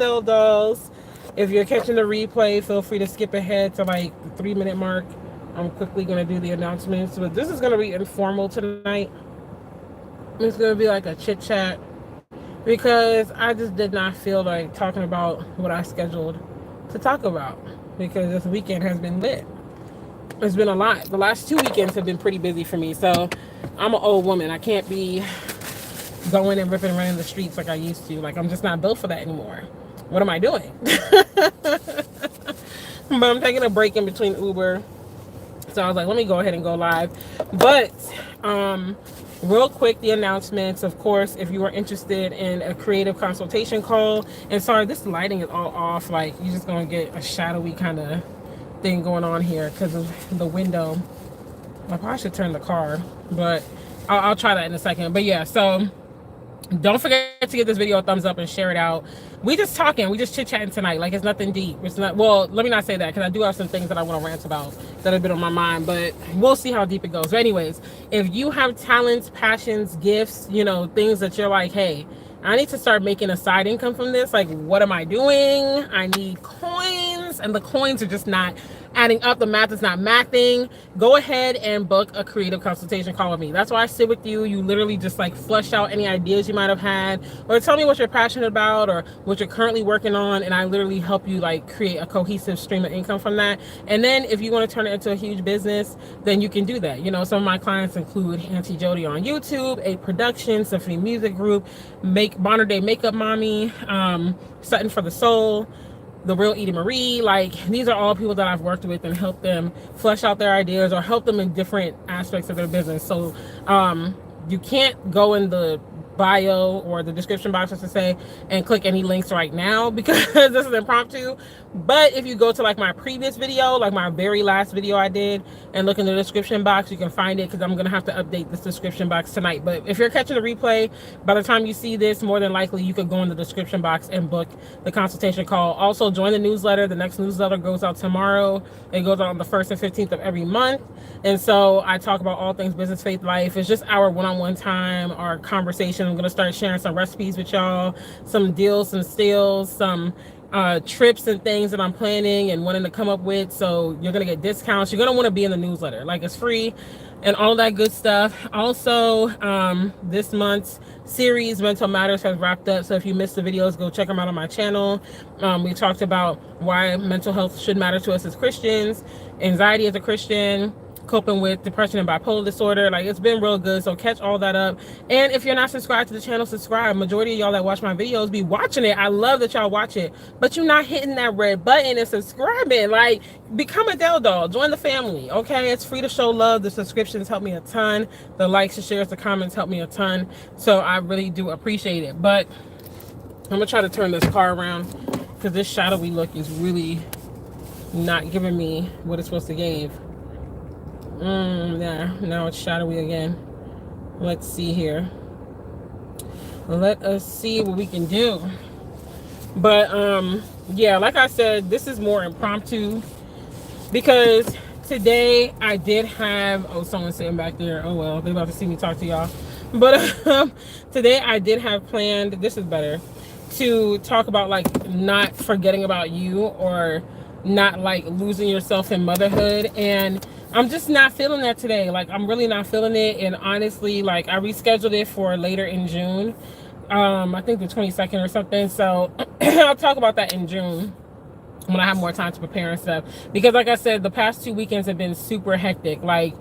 Dildos. If you're catching the replay, feel free to skip ahead to like the 3 minute mark. I'm quickly going to do the announcements, but this is going to be informal tonight. It's going to be like a chit chat because I just did not feel like talking about what I scheduled to talk about because this weekend has been lit. It's been a lot. The last 2 weekends have been pretty busy for me, so I'm an old woman. I can't be going and ripping and running the streets like I used to. Like, I'm just not built for that anymore. What am I doing? But I'm taking a break in between Uber. So I was like, let me go ahead and go live. But real quick, the announcements. Of course, if you are interested in a creative consultation call, and sorry, this lighting is all off. Like, you're just going to get a shadowy kind of thing going on here because of the window. I probably should turn the car, but I'll try that in a second. But yeah, so don't forget to give this video a thumbs up and share it out. We just talking, we just chit-chatting tonight. Like, it's nothing deep. It's not, well, let me not say that because I do have some things that I want to rant about that have been on my mind, but we'll see how deep it goes. But anyways, if you have talents, passions, gifts, you know, things that you're like, hey, I need to start making a side income from this. Like, what am I doing? I need coins, and the coins are just not adding up. The math is not mathing. Go ahead and book a creative consultation call with me. That's why I sit with you. You literally just like flesh out any ideas you might have had, or tell me what you're passionate about or what you're currently working on, and I literally help you like create a cohesive stream of income from that. And then if you want to turn it into a huge business, then you can do that. You know, some of my clients include Auntie Jody on YouTube, 8 Productions, Symphony Music Group, Bonner Day Makeup Mommy, Sutton for the Soul, The Real Edie Marie. Like, these are all people that I've worked with and helped them flesh out their ideas or help them in different aspects of their business. So you can't go in the bio or the description box, as to say, and click any links right now because this is impromptu. But if you go to like my previous video, like my very last video I did, and look in the description box, you can find it because I'm gonna have to update this description box tonight. But if you're catching the replay, by the time you see this, more than likely you could go in the description box and book the consultation call. Also, join the newsletter. The next newsletter goes out tomorrow. It goes out on the 1st and 15th of every month. And so I talk about all things business, faith, life. It's just our one-on-one time, our conversation. I'm gonna start sharing some recipes with y'all, some deals, some steals, some trips and things that I'm planning and wanting to come up with. So you're gonna get discounts. You're gonna want to be in the newsletter. Like, it's free and all that good stuff. Also, this month's series Mental Matters has wrapped up, so if you missed the videos, go check them out on my channel. We talked about why mental health should matter to us as Christians, anxiety as a Christian, coping with depression and bipolar disorder. Like, it's been real good, so catch all that up. And if you're not subscribed to the channel, subscribe. Majority of y'all that watch my videos be watching it. I love that y'all watch it, but you're not hitting that red button and subscribing. Like, become a Del Doll, join the family. Okay, it's free to show love. The subscriptions help me a ton. The likes, the shares, the comments help me a ton, so I really do appreciate it. But I'm gonna try to turn this car around because this shadowy look is really not giving me what it's supposed to give. Yeah, now it's shadowy again. Let's see here. Let us see what we can do. But yeah, like I said, this is more impromptu because today I did have, oh, someone's sitting back there. Oh well, they're about to see me talk to y'all. But today I did have planned, this is better, to talk about like not forgetting about you or not like losing yourself in motherhood. And I'm just not feeling that today. Like, I'm really not feeling it. And honestly, like, I rescheduled it for later in June. I think the 22nd or something. So I'll talk about that in June when I have more time to prepare and stuff. Because like I said, the past 2 weekends have been super hectic. Like,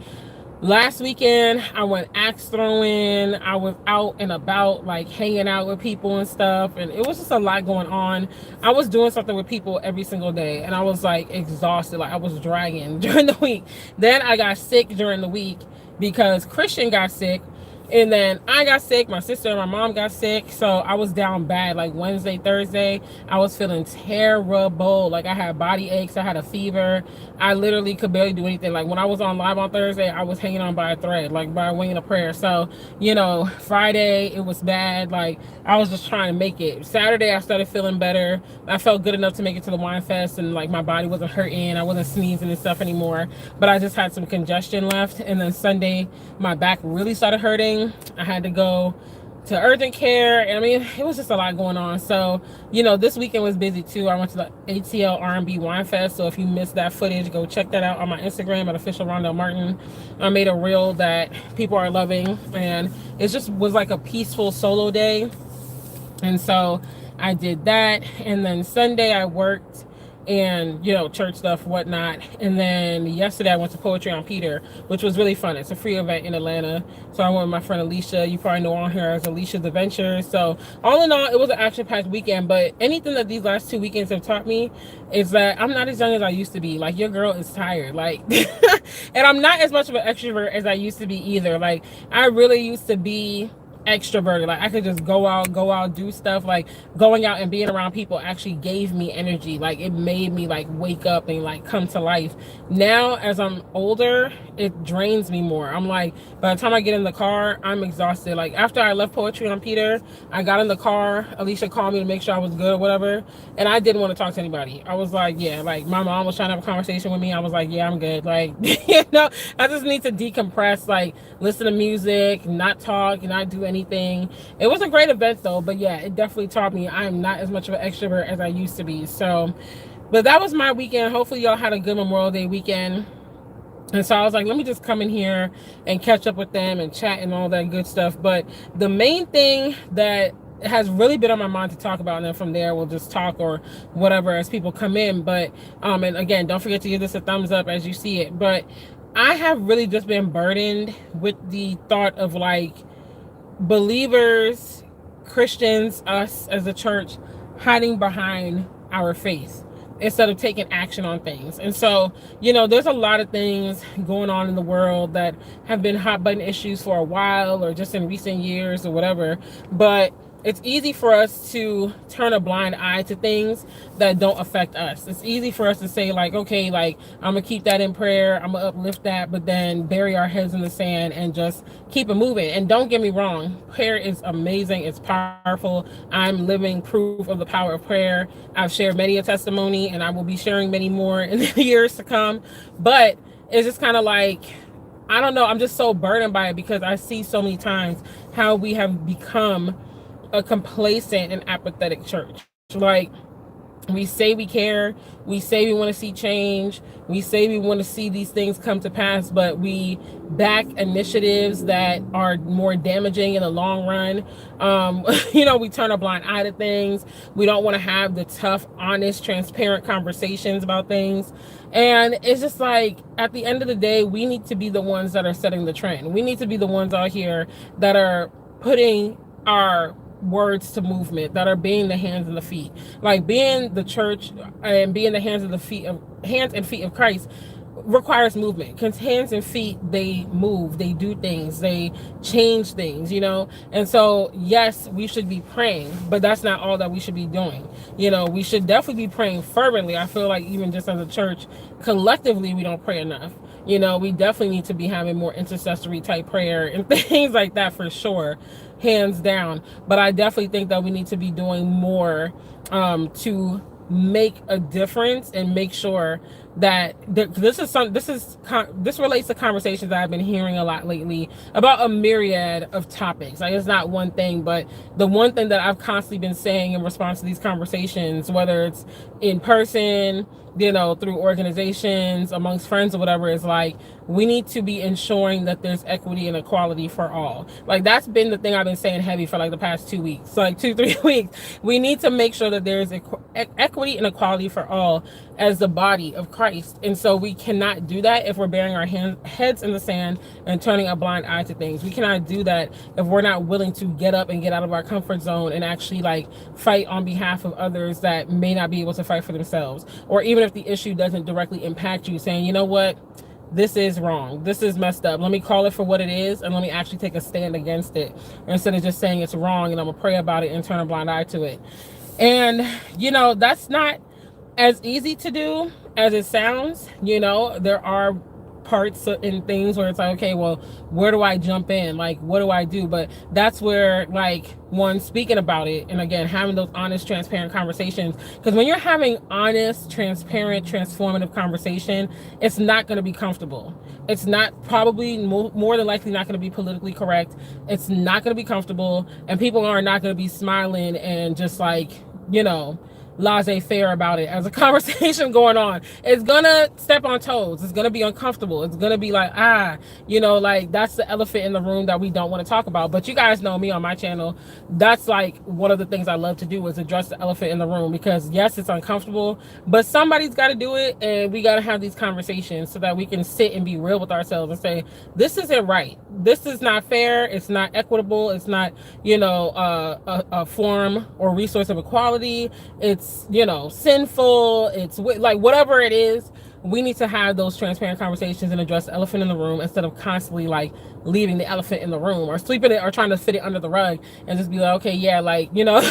last weekend I went axe throwing. I was out and about, like hanging out with people and stuff, and it was just a lot going on. I was doing something with people every single day, and I was like exhausted. Like, I was dragging during the week. Then I got sick during the week because Christian got sick, and then I got sick. My sister and my mom got sick, so I was down bad. Like, Wednesday, Thursday, I was feeling terrible. Like, I had body aches, I had a fever. I literally could barely do anything. Like, when I was on live on Thursday, I was hanging on by a thread, like by a wing and a prayer. So, you know, Friday it was bad. Like, I was just trying to make it. Saturday I started feeling better. I felt good enough to make it to the wine fest, and like my body wasn't hurting, I wasn't sneezing and stuff anymore, but I just had some congestion left. And then Sunday my back really started hurting. I had to go to urgent care. I mean, it was just a lot going on. So, you know, this weekend was busy too. I went to the ATL R&B Wine Fest. So if you missed that footage, go check that out on my Instagram at official Rondell Martin. I made a reel that people are loving, and it just was like a peaceful solo day. And so I did that. And then Sunday I worked and, you know, church stuff, whatnot. And then yesterday I went to Poetry on Peter, which was really fun. It's a free event in Atlanta. So I went with my friend Alicia. You probably know on here as Alicia's Adventures. So all in all, it was an action-packed weekend. But anything that these last 2 weekends have taught me is that I'm not as young as I used to be. Like, your girl is tired. Like, and I'm not as much of an extrovert as I used to be either. Like, I really used to be extroverted. Like, I could just go out, do stuff. Like, going out and being around people actually gave me energy. Like, it made me like wake up and like come to life. Now as I'm older, it drains me more. I'm like, by the time I get in the car, I'm exhausted. Like, after I left Poetry on Peter, I got in the car, Alicia called me to make sure I was good or whatever, and I didn't want to talk to anybody. I was like, yeah, like, my mom was trying to have a conversation with me. I was like, yeah, I'm good. Like, you know, I just need to decompress, like, listen to music, not talk, not do anything. It was a great event though, but yeah, it definitely taught me I'm not as much of an extrovert as I used to be. So, but that was my weekend. Hopefully y'all had a good Memorial Day weekend. And so I was like, let me just come in here and catch up with them and chat and all that good stuff. But the main thing that has really been on my mind to talk about, and then from there we'll just talk or whatever as people come in. But and again, don't forget to give this a thumbs up as you see it. But I have really just been burdened with the thought of, like, believers, Christians, us as a church, hiding behind our faith instead of taking action on things. And so, you know, there's a lot of things going on in the world that have been hot button issues for a while or just in recent years or whatever. But it's easy for us to turn a blind eye to things that don't affect us. It's easy for us to say, like, okay, like, I'm gonna keep that in prayer, I'm gonna uplift that, but then bury our heads in the sand and just keep it moving. And don't get me wrong, prayer is amazing, it's powerful. I'm living proof of the power of prayer. I've shared many a testimony, and I will be sharing many more in the years to come. But it's just kind of like, I don't know, I'm just so burdened by it because I see so many times how we have become a complacent and apathetic church. Like, we say we care, we say we want to see change, we say we want to see these things come to pass, but we back initiatives that are more damaging in the long run. You know, we turn a blind eye to things. We don't want to have the tough, honest, transparent conversations about things. And it's just like, at the end of the day, we need to be the ones that are setting the trend. We need to be the ones out here that are putting our words to movement, that are being the hands and the feet. Like, being the church and being the hands and feet of Christ requires movement, because hands and feet, they move, they do things, they change things, you know. And so yes, we should be praying, but that's not all that we should be doing. You know, we should definitely be praying fervently. I feel like even just as a church, collectively, we don't pray enough. You know, we definitely need to be having more intercessory type prayer and things like that, for sure, hands down. But I definitely think that we need to be doing more to make a difference and make sure that this relates to conversations that I've been hearing a lot lately about a myriad of topics. Like, it's not one thing, but the one thing that I've constantly been saying in response to these conversations, whether it's in person, you know, through organizations, amongst friends or whatever, is like, we need to be ensuring that there's equity and equality for all. Like, that's been the thing I've been saying heavy for like the past 2 weeks, like 2-3 weeks. We need to make sure that there's equity and equality for all as the body of Christ. And so we cannot do that if we're burying our heads in the sand and turning a blind eye to things. We cannot do that if we're not willing to get up and get out of our comfort zone and actually, like, fight on behalf of others that may not be able to fight for themselves. Or even if the issue doesn't directly impact you, saying, you know what, this is wrong, this is messed up, let me call it for what it is, and let me actually take a stand against it, instead of just saying it's wrong and I'm gonna pray about it and turn a blind eye to it. And, you know, that's not as easy to do as it sounds. You know, there are parts in things where it's like, okay, well, where do I jump in? Like, what do I do? But that's where, like, one, speaking about it, and again, having those honest, transparent conversations, because when you're having honest, transparent, transformative conversation, it's not going to be comfortable. It's not, probably more than likely not going to be politically correct. It's not going to be comfortable, and people are not going to be smiling and just like, you know, laissez-faire about it as a conversation going on. It's gonna step on toes. It's gonna be uncomfortable. It's gonna be like, you know, like, that's the elephant in the room that we don't want to talk about. But you guys know me on my channel. That's like one of the things I love to do, is address the elephant in the room, because yes, it's uncomfortable, but somebody's got to do it, and we got to have these conversations so that we can sit and be real with ourselves and say, this isn't right. This is not fair. It's not equitable. It's not, you know, a form or resource of equality. It's, you know, sinful. It's like, whatever it is, we need to have those transparent conversations and address the elephant in the room, instead of constantly like leaving the elephant in the room or sweeping it or trying to fit it under the rug and just be like, okay, yeah, like, you know,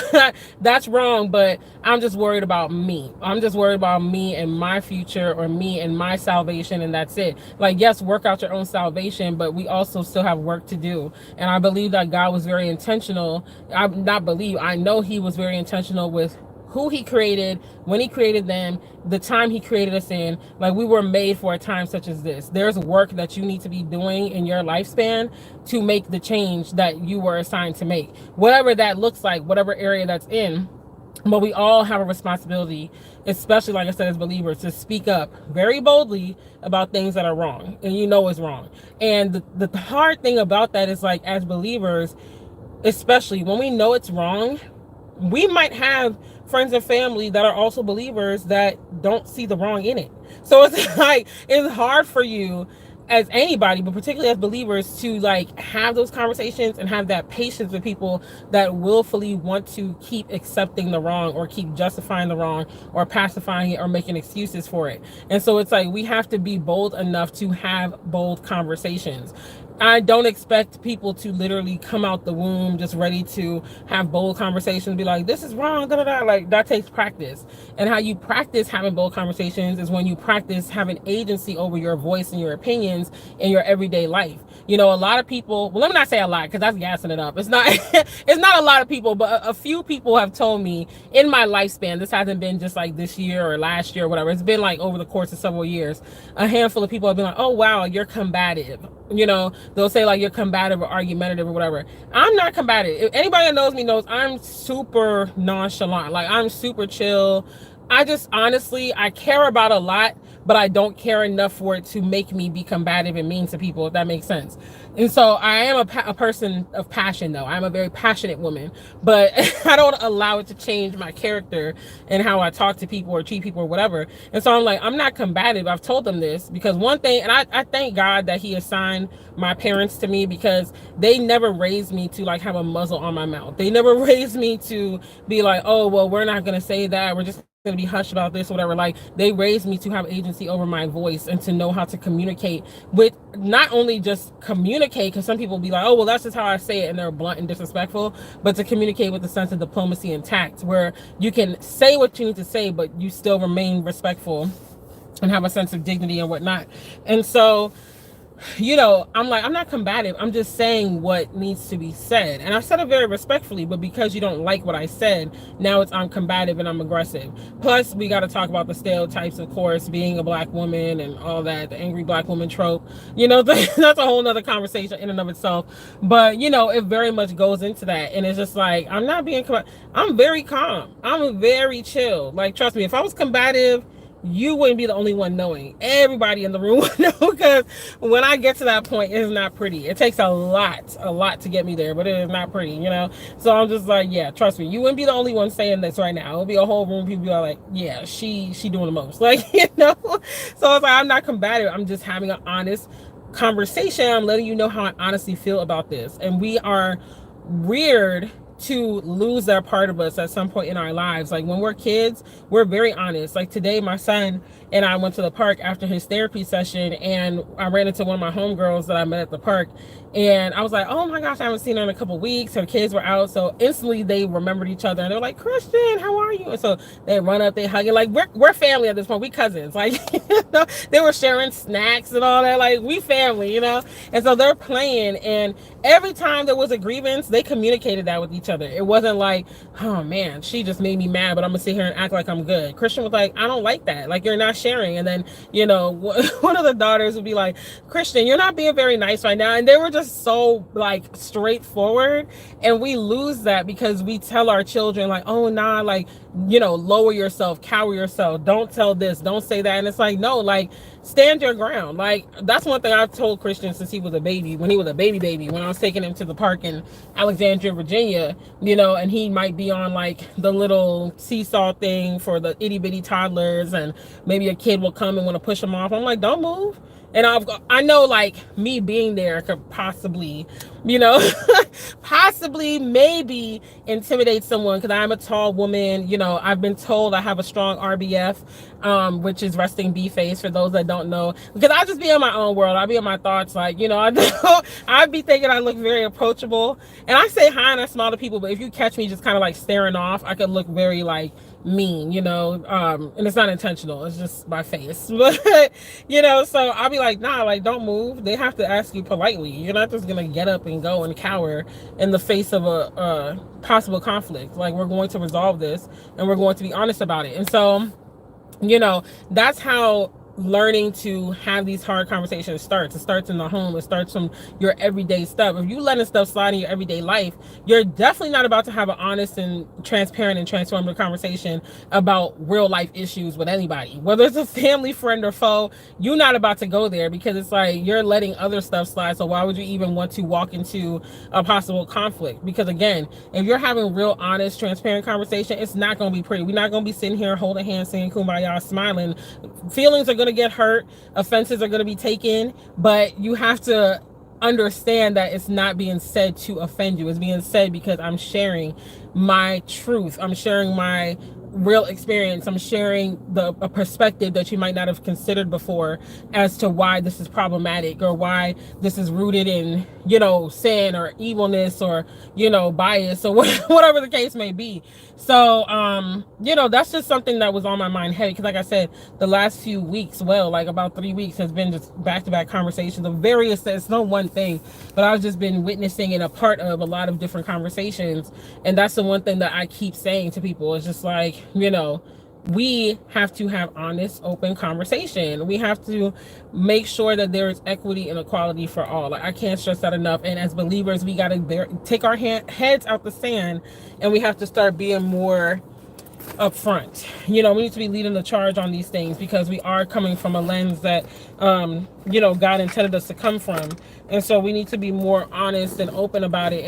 that's wrong, but I'm just worried about me. I'm just worried about me and my future, or me and my salvation, and that's it. Like, yes, work out your own salvation, but we also still have work to do. And I believe that God was very intentional. I know he was very intentional with who he created, when he created them, the time he created us in. Like, we were made for a time such as this. There's work that you need to be doing in your lifespan to make the change that you were assigned to make, whatever that looks like, whatever area that's in. But we all have a responsibility, especially, like I said, as believers, to speak up very boldly about things that are wrong, and you know it's wrong. And the hard thing about that is, like, as believers, especially when we know it's wrong, we might have friends and family that are also believers that don't see the wrong in it. So it's like, it's hard for you as anybody, but particularly as believers, to like have those conversations and have that patience with people that willfully want to keep accepting the wrong, or keep justifying the wrong, or pacifying it, or making excuses for it. And so it's like, we have to be bold enough to have bold conversations. I don't expect people to literally come out the womb just ready to have bold conversations, be like, this is wrong, da da da. Like, that takes practice. And how you practice having bold conversations is when you practice having agency over your voice and your opinions in your everyday life. You know, a lot of people, well, let me not say a lot, because that's gassing it up. It's not it's not a lot of people, but a few people have told me in my lifespan, this hasn't been just like this year or last year or whatever, it's been like over the course of several years, a handful of people have been like, oh wow, you're combative. You know, they'll say like, you're combative or argumentative or whatever. I'm not combative. If anybody that knows me knows I'm super nonchalant. Like, I'm super chill. I just, honestly, I care about a lot, but I don't care enough for it to make me be combative and mean to people, if that makes sense. And so I am a person of passion, though. I'm a very passionate woman, but I don't allow it to change my character and how I talk to people or treat people or whatever. And so I'm like, I'm not combative. I've told them this, because one thing, and I thank God that he assigned my parents to me, because they never raised me to like have a muzzle on my mouth. They never raised me to be like, oh, well, we're not going to say that. We're just going to be hushed about this or whatever. Like, they raised me to have agency over my voice and to know how to communicate with, not only just communicate, because some people be like, oh, well, that's just how I say it, and they're blunt and disrespectful, but to communicate with a sense of diplomacy and tact, where you can say what you need to say, but you still remain respectful and have a sense of dignity and whatnot. And so, you know, I'm like, I'm not combative. I'm just saying what needs to be said. And I said it very respectfully, but because you don't like what I said, now I'm combative and I'm aggressive. Plus, we got to talk about the stereotypes, of course, being a black woman and all that, the angry black woman trope. You know, that's a whole nother conversation in and of itself. But, you know, it very much goes into that. And it's just like, I'm not being, I'm very calm. I'm very chill. Like, trust me, if I was combative, you wouldn't be the only one knowing. Everybody in the room would know, because when I get to that point, it's not pretty. It takes a lot to get me there, but it is not pretty, you know? So I'm just like, yeah, trust me, you wouldn't be the only one saying this right now. It'll be a whole room of people are like, yeah, she doing the most. Like, you know? So it's like, I'm not combative. I'm just having an honest conversation. I'm letting you know how I honestly feel about this. And we are reared to lose that part of us at some point in our lives. Like when we're kids, we're very honest. Like today, my son and I went to the park after his therapy session, and I ran into one of my homegirls that I met at the park, and I was like, oh my gosh, I haven't seen her in a couple of weeks. Her kids were out, so instantly they remembered each other, and they're like, Christian, how are you? And so they run up, they hug it. Like we're family at this point. We cousins. Like they were sharing snacks and all that. Like we family, you know. And so they're playing, and every time there was a grievance, they communicated that with each other. It wasn't like, oh man, she just made me mad, but I'm gonna sit here and act like I'm good. Christian was like, I don't like that. Like, you're not sharing. And then, you know, one of the daughters would be like, Christian, you're not being very nice right now. And they were just so like straightforward. And we lose that because we tell our children like, oh nah, like, you know, lower yourself, cower yourself, don't tell this, don't say that. And it's like, no, like, stand your ground. Like, that's one thing I've told Christian since he was a baby, when he was a baby, when I was taking him to the park in Alexandria, Virginia, you know, and he might be on like the little seesaw thing for the itty bitty toddlers, and maybe a kid will come and want to push him off. I'm like, don't move. And I know, like, me being there could possibly, you know, possibly maybe intimidate someone, because I'm a tall woman. You know, I've been told I have a strong RBF, which is resting B face, for those that don't know, because I just be in my own world. I be in my thoughts, like, you know, I'd be thinking I look very approachable, and I say hi and I smile to people, but if you catch me just kind of like staring off, I could look very like mean, you know, and it's not intentional, it's just my face. But you know, so I'll be like, nah, like, don't move. They have to ask you politely. You're not just gonna get up and go and cower in the face of a possible conflict. Like, we're going to resolve this, and we're going to be honest about it. And so, you know, that's how learning to have these hard conversations starts. It starts in the home. It starts from your everyday stuff. If you letting stuff slide in your everyday life, you're definitely not about to have an honest and transparent and transformative conversation about real life issues with anybody, whether it's a family, friend, or foe. You're not about to go there, because it's like you're letting other stuff slide. So why would you even want to walk into a possible conflict? Because again, if you're having real honest, transparent conversation, it's not going to be pretty. We're not going to be sitting here holding hands, saying kumbaya, smiling. Feelings are going to get hurt, offenses are going to be taken, but you have to understand that it's not being said to offend you. It's being said because I'm sharing my truth. I'm sharing my real experience. I'm sharing a perspective that you might not have considered before as to why this is problematic, or why this is rooted in, you know, sin or evilness, or, you know, bias, or whatever the case may be. So, you know, that's just something that was on my mind heavy, because like I said, the last few weeks, well, like about 3 weeks, has been just back-to-back conversations of various, it's no one thing, but I've just been witnessing and a part of a lot of different conversations. And that's the one thing that I keep saying to people. It's just like, you know, we have to have honest, open conversation. We have to make sure that there is equity and equality for all. Like, I can't stress that enough. And as believers, we got to take our heads out the sand, and we have to start being more upfront. You know, we need to be leading the charge on these things, because we are coming from a lens that, you know, God intended us to come from. And so we need to be more honest and open about it,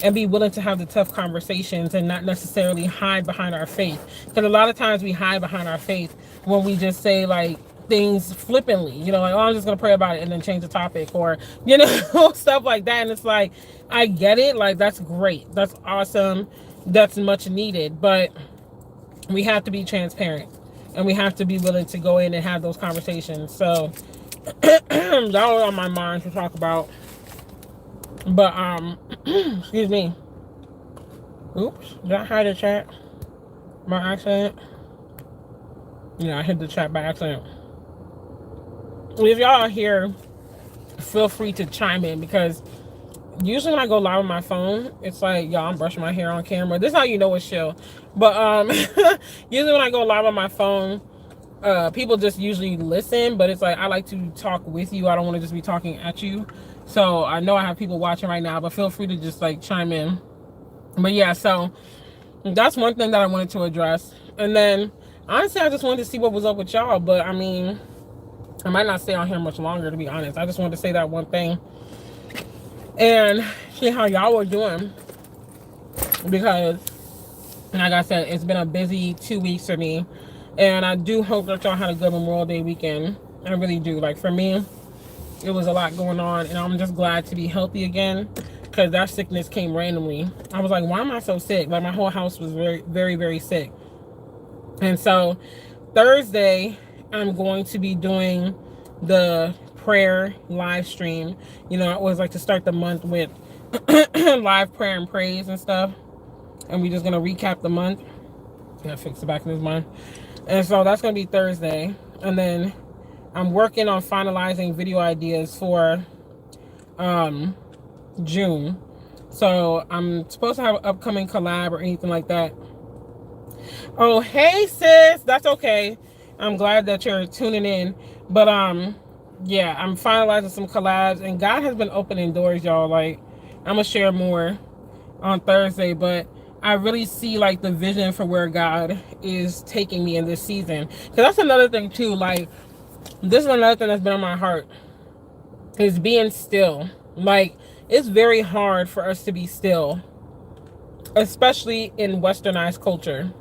and be willing to have the tough conversations, and not necessarily hide behind our faith. Because a lot of times we hide behind our faith when we just say like things flippantly, you know, like, oh, I'm just gonna pray about it and then change the topic, or, you know, stuff like that. And it's like, I get it, like, that's great, that's awesome, that's much needed, but we have to be transparent, and we have to be willing to go in and have those conversations. So that was on my mind to talk about. But excuse me. Oops, did I hide the chat by accident? Yeah, I hit the chat by accident. If y'all are here, feel free to chime in, because usually when I go live on my phone, it's like, y'all, I'm brushing my hair on camera. This is how you know it's chill. But usually when I go live on my phone, people just usually listen, but it's like, I like to talk with you. I don't want to just be talking at you. So I know I have people watching right now, but feel free to just like chime in. But yeah, so that's one thing that I wanted to address. And then honestly, I just wanted to see what was up with y'all. But I mean, I might not stay on here much longer, to be honest. I just wanted to say that one thing and see how y'all were doing, because like I said, it's been a busy 2 weeks for me, and I do hope that y'all had a good Memorial Day weekend. I really do. Like, for me, it was a lot going on, and I'm just glad to be healthy again. because that sickness came randomly. I was like, why am I so sick? Like my whole house was very, very, very sick. And so Thursday, I'm going to be doing the prayer live stream. You know, I always like to start the month with live prayer and praise and stuff. And we're just going to recap the month. Gotta fix the back of his mind. And so that's going to be Thursday. And then I'm working on finalizing video ideas for June. So I'm supposed to have an upcoming collab or anything like that. Oh, hey sis, that's okay. I'm glad that you're tuning in. But yeah, I'm finalizing some collabs, and God has been opening doors, y'all. Like, I'm gonna share more on Thursday, but I really see like the vision for where God is taking me in this season. Because that's another thing too. Like, this is another thing that's been on my heart, is being still. Like, it's very hard for us to be still, especially in westernized culture.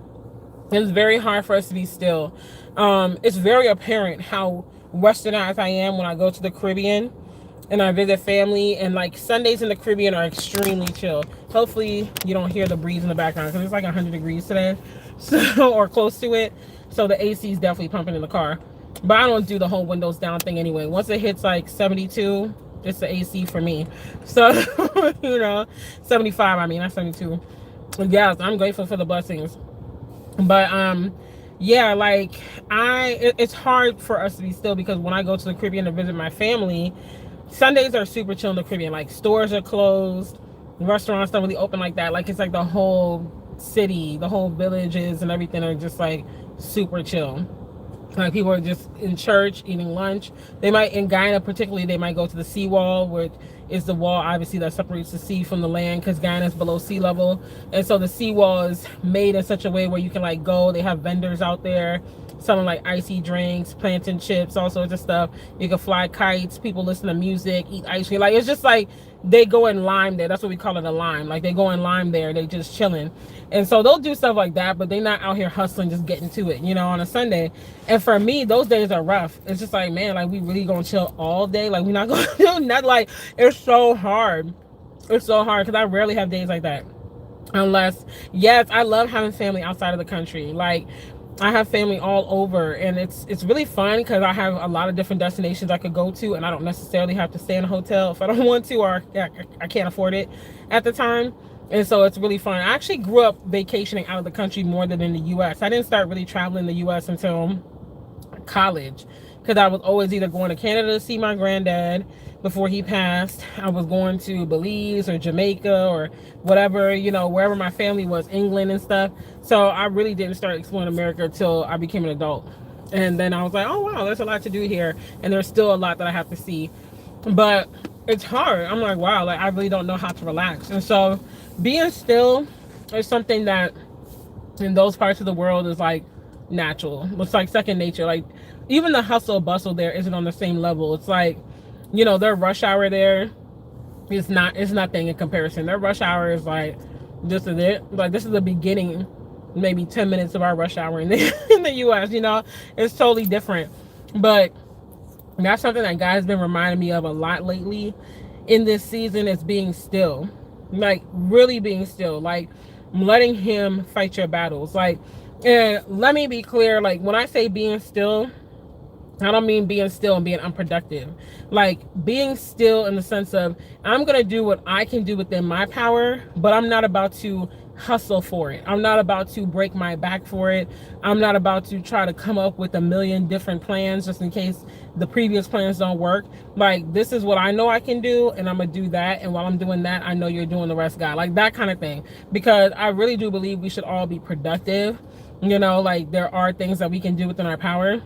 It's very hard for us to be still. It's very apparent how westernized I am when I go to the Caribbean and I visit family, and like Sundays in the Caribbean are extremely chill. Hopefully you don't hear the breeze in the background because it's like 100 degrees today, so, or close to it. So the AC is definitely pumping in the car. But I don't do the whole windows down thing anyway. Once it hits like 72, it's the AC for me. So, you know, 75, I mean, not 72. Yes, I'm grateful for the blessings. But yeah, like it's hard for us to be still, because when I go to the Caribbean to visit my family, Sundays are super chill in the Caribbean. Like, stores are closed, restaurants don't really open like that. Like, it's like the whole city, the whole villages and everything are just like super chill. Like, people are just in church eating lunch. They might, in Guyana particularly, they might go to the seawall, which is the wall obviously that separates the sea from the land, because Guyana is below sea level. And so the seawall is made in such a way where you can like go. They have vendors out there selling like icy drinks, plantain chips, all sorts of stuff. You can fly kites, people listen to music, eat ice cream. Like, it's just like they go in lime there. That's what we call it, a lime. Like, they go in lime there, they just chilling. And so they'll do stuff like that, but they're not out here hustling, just getting to it, you know, on a Sunday. And for me, those days are rough. It's just like, man, like, we really gonna chill all day? Like, we're not gonna do nothing. Like, it's so hard. It's so hard, because I rarely have days like that. Unless, yes, I love having family outside of the country. Like, I have family all over, and it's really fun because I have a lot of different destinations I could go to, and I don't necessarily have to stay in a hotel if I don't want to, or I can't afford it at the time. And so it's really fun. I actually grew up vacationing out of the country more than in the US. I didn't start really traveling the US until college, because I was always either going to Canada to see my granddad before he passed. I was going to Belize or Jamaica or whatever, you know, wherever my family was, England and stuff. So I really didn't start exploring America until I became an adult. And then I was like, oh wow, there's a lot to do here, and there's still a lot that I have to see. But it's hard. I'm like, wow, like, I really don't know how to relax. And so being still is something that in those parts of the world is like natural. It's like second nature. Like, even the hustle bustle there isn't on the same level. It's like, you know, their rush hour there is it's nothing in comparison. Their rush hour is like, this is it. Like, this is the beginning, maybe 10 minutes of our rush hour in the US, you know. It's totally different. But that's something that God has been reminding me of a lot lately in this season, is being still. Like, really being still. Like, letting him fight your battles. Like, and let me be clear, like, when I say being still, I don't mean being still and being unproductive. Like, being still in the sense of, I'm going to do what I can do within my power, but I'm not about to hustle for it. I'm not about to break my back for it. I'm not about to try to come up with a million different plans just in case the previous plans don't work. Like, this is what I know I can do, and I'm going to do that. And while I'm doing that, I know you're doing the rest, God. Like, that kind of thing. Because I really do believe we should all be productive. You know, like, there are things that we can do within our power.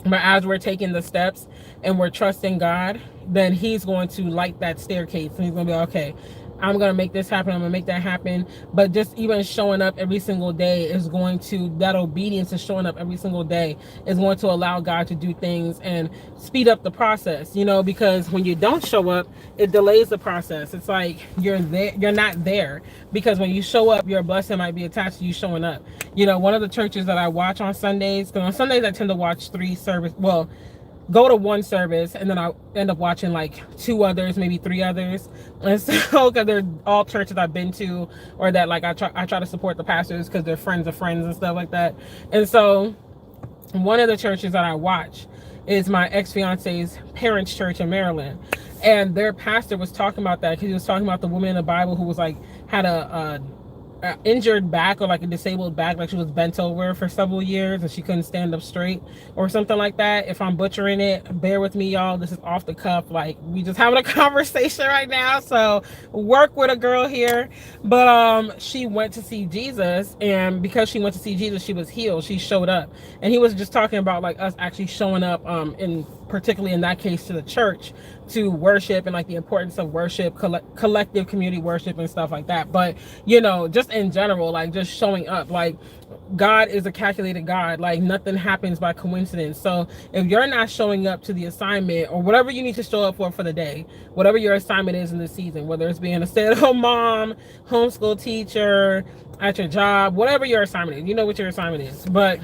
But as we're taking the steps and we're trusting God, then he's going to light that staircase, and he's going to be like, okay, I'm going to make this happen. I'm going to make that happen. But just even showing up every single day is going to, that obedience is showing up every single day is going to allow God to do things and speed up the process, you know, because when you don't show up, it delays the process. It's like you're not there, because when you show up, your blessing might be attached to you showing up. You know, one of the churches that I watch on Sundays, because on Sundays I tend to watch 3 service, well, go to one service and then I end up watching like two others, maybe three others. And so, because they're all churches I've been to, or that like I try to support the pastors because they're friends of friends and stuff like that. And so, one of the churches that I watch is my ex-fiance's parents' church in Maryland, and their pastor was talking about that because he was talking about the woman in the Bible who was like had a injured back, or like a disabled back, like she was bent over for several years and she couldn't stand up straight or something like that. If I'm butchering it, bear with me, y'all. This is off the cuff, like we just having a conversation right now, so work with a girl here. But she went to see Jesus, and because she went to see Jesus, she was healed. She showed up, and he was just talking about like us actually showing up, in particularly in that case to the church, to worship, and like the importance of worship, collective community worship and stuff like that. But you know, just in general, like just showing up, like God is a calculated God. Like nothing happens by coincidence. So if you're not showing up to the assignment or whatever you need to show up for the day, whatever your assignment is in the season, whether it's being a stay-at-home mom, homeschool teacher, at your job, whatever your assignment is, you know what your assignment is. But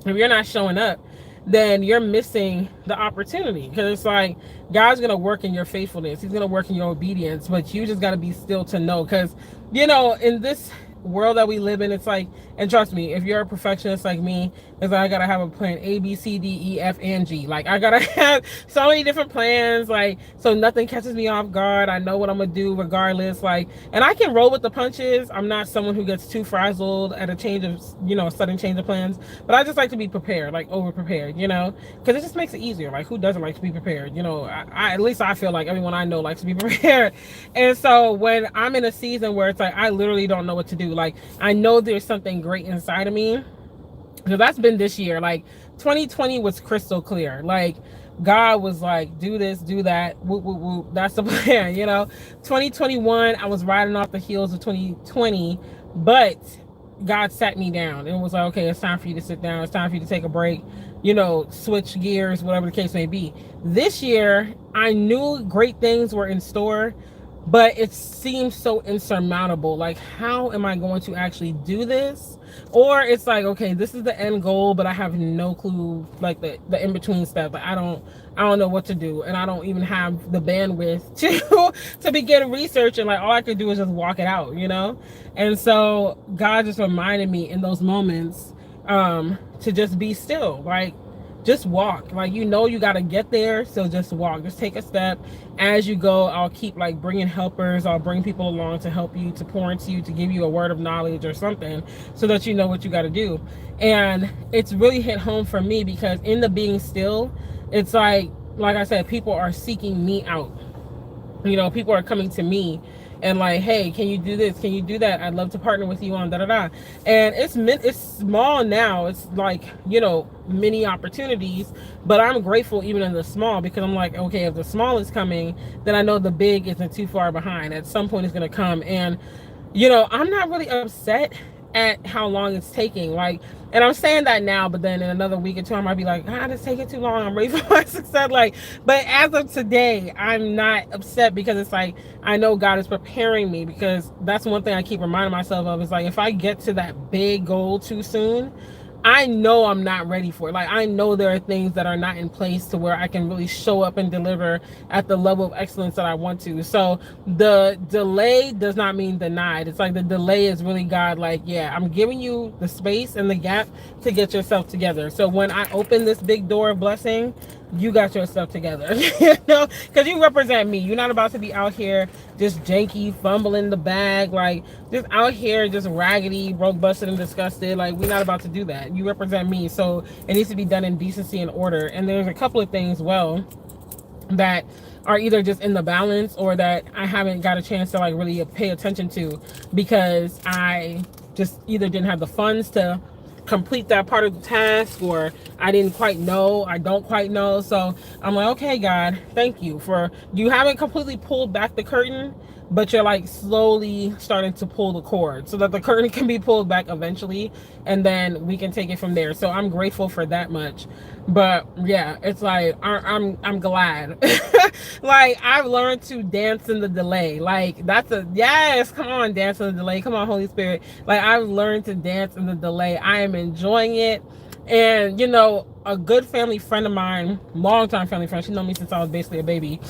if you're not showing up, then you're missing the opportunity, because it's like God's gonna work in your faithfulness, he's gonna work in your obedience, but you just got to be still to know. Because you know, in this world that we live in, it's like, and trust me, if you're a perfectionist like me, it's like I gotta have a plan A, B, C, D, E, F, and G. Like I gotta have so many different plans, like so nothing catches me off guard. I know what I'm gonna do regardless, like, and I can roll with the punches. I'm not someone who gets too frazzled at a change of, you know, a sudden change of plans, but I just like to be prepared, like over prepared, you know, because it just makes it easier. Like who doesn't like to be prepared? You know, I at least I feel like everyone I know likes to be prepared. And so when I'm in a season where it's like I literally don't know what to do, like I know there's something great inside of me, because that's been this year. Like 2020 was crystal clear. Like God was like, do this, do that, whoop, whoop, whoop. That's the plan, you know. 2021, I was riding off the heels of 2020, but God sat me down and was like, okay, it's time for you to sit down, it's time for you to take a break, you know, switch gears, whatever the case may be. This year I knew great things were in store, but it seems so insurmountable. Like, how am I going to actually do this? Or it's like, okay, this is the end goal, but I have no clue, like the in-between stuff. Like I don't know what to do, and I don't even have the bandwidth to begin researching. Like all I could do is just walk it out, you know. And so God just reminded me in those moments, to just be still, like just walk. Like, you know, you got to get there, so just walk, just take a step as you go. I'll keep like bringing helpers, I'll bring people along to help you, to pour into you, to give you a word of knowledge or something, so that you know what you got to do. And it's really hit home for me, because in the being still, it's like I said, people are seeking me out. You know, people are coming to me and like, hey, can you do this, can you do that, I'd love to partner with you on da da da. And it's small now, it's like, you know, many opportunities, but I'm grateful even in the small, because I'm like, okay, if the small is coming, then I know the big isn't too far behind. At some point it's going to come. And you know, I'm not really upset at how long it's taking. Like, and I'm saying that now, but then in another week or two, I might be like, it's taking too long, I'm ready for my success. Like, but as of today, I'm not upset, because it's like, I know God is preparing me. Because that's one thing I keep reminding myself of, is like, if I get to that big goal too soon, I know I'm not ready for it. Like, I know there are things that are not in place to where I can really show up and deliver at the level of excellence that I want to. So the delay does not mean denied. It's like the delay is really God, like, yeah, I'm giving you the space and the gap to get yourself together. So when I open this big door of blessing, you got yourself together. You know, because you represent me. You're not about to be out here just janky, fumbling the bag, like just out here just raggedy, broke, busted, and disgusted. Like, we're not about to do that. You represent me, so it needs to be done in decency and order. And there's a couple of things, well, that are either just in the balance, or that I haven't got a chance to like really pay attention to, because I just either didn't have the funds to complete that part of the task, or I don't quite know. So I'm like, okay, God, thank you for, you haven't completely pulled back the curtain, but you're like slowly starting to pull the cord so that the curtain can be pulled back eventually, and then we can take it from there. So I'm grateful for that much. But yeah, it's like I'm glad. Like, I've learned to dance in the delay. Like, that's a yes, come on, dance in the delay, come on, Holy Spirit. Like, I've learned to dance in the delay. I am enjoying it. And, you know, a good family friend of mine, longtime family friend, she known me since I was basically a baby.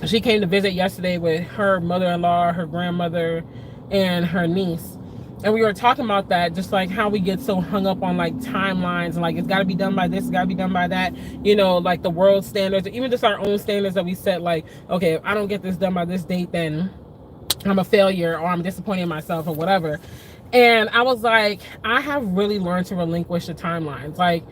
She came to visit yesterday with her mother-in-law, her grandmother, and her niece. And we were talking about that, just like how we get so hung up on like timelines and like it's got to be done by this, it's got to be done by that, you know, like the world standards, or even just our own standards that we set. Like, okay, if I don't get this done by this date, then I'm a failure or I'm disappointed in myself or whatever. And I was like, I have really learned to relinquish the timelines. Like,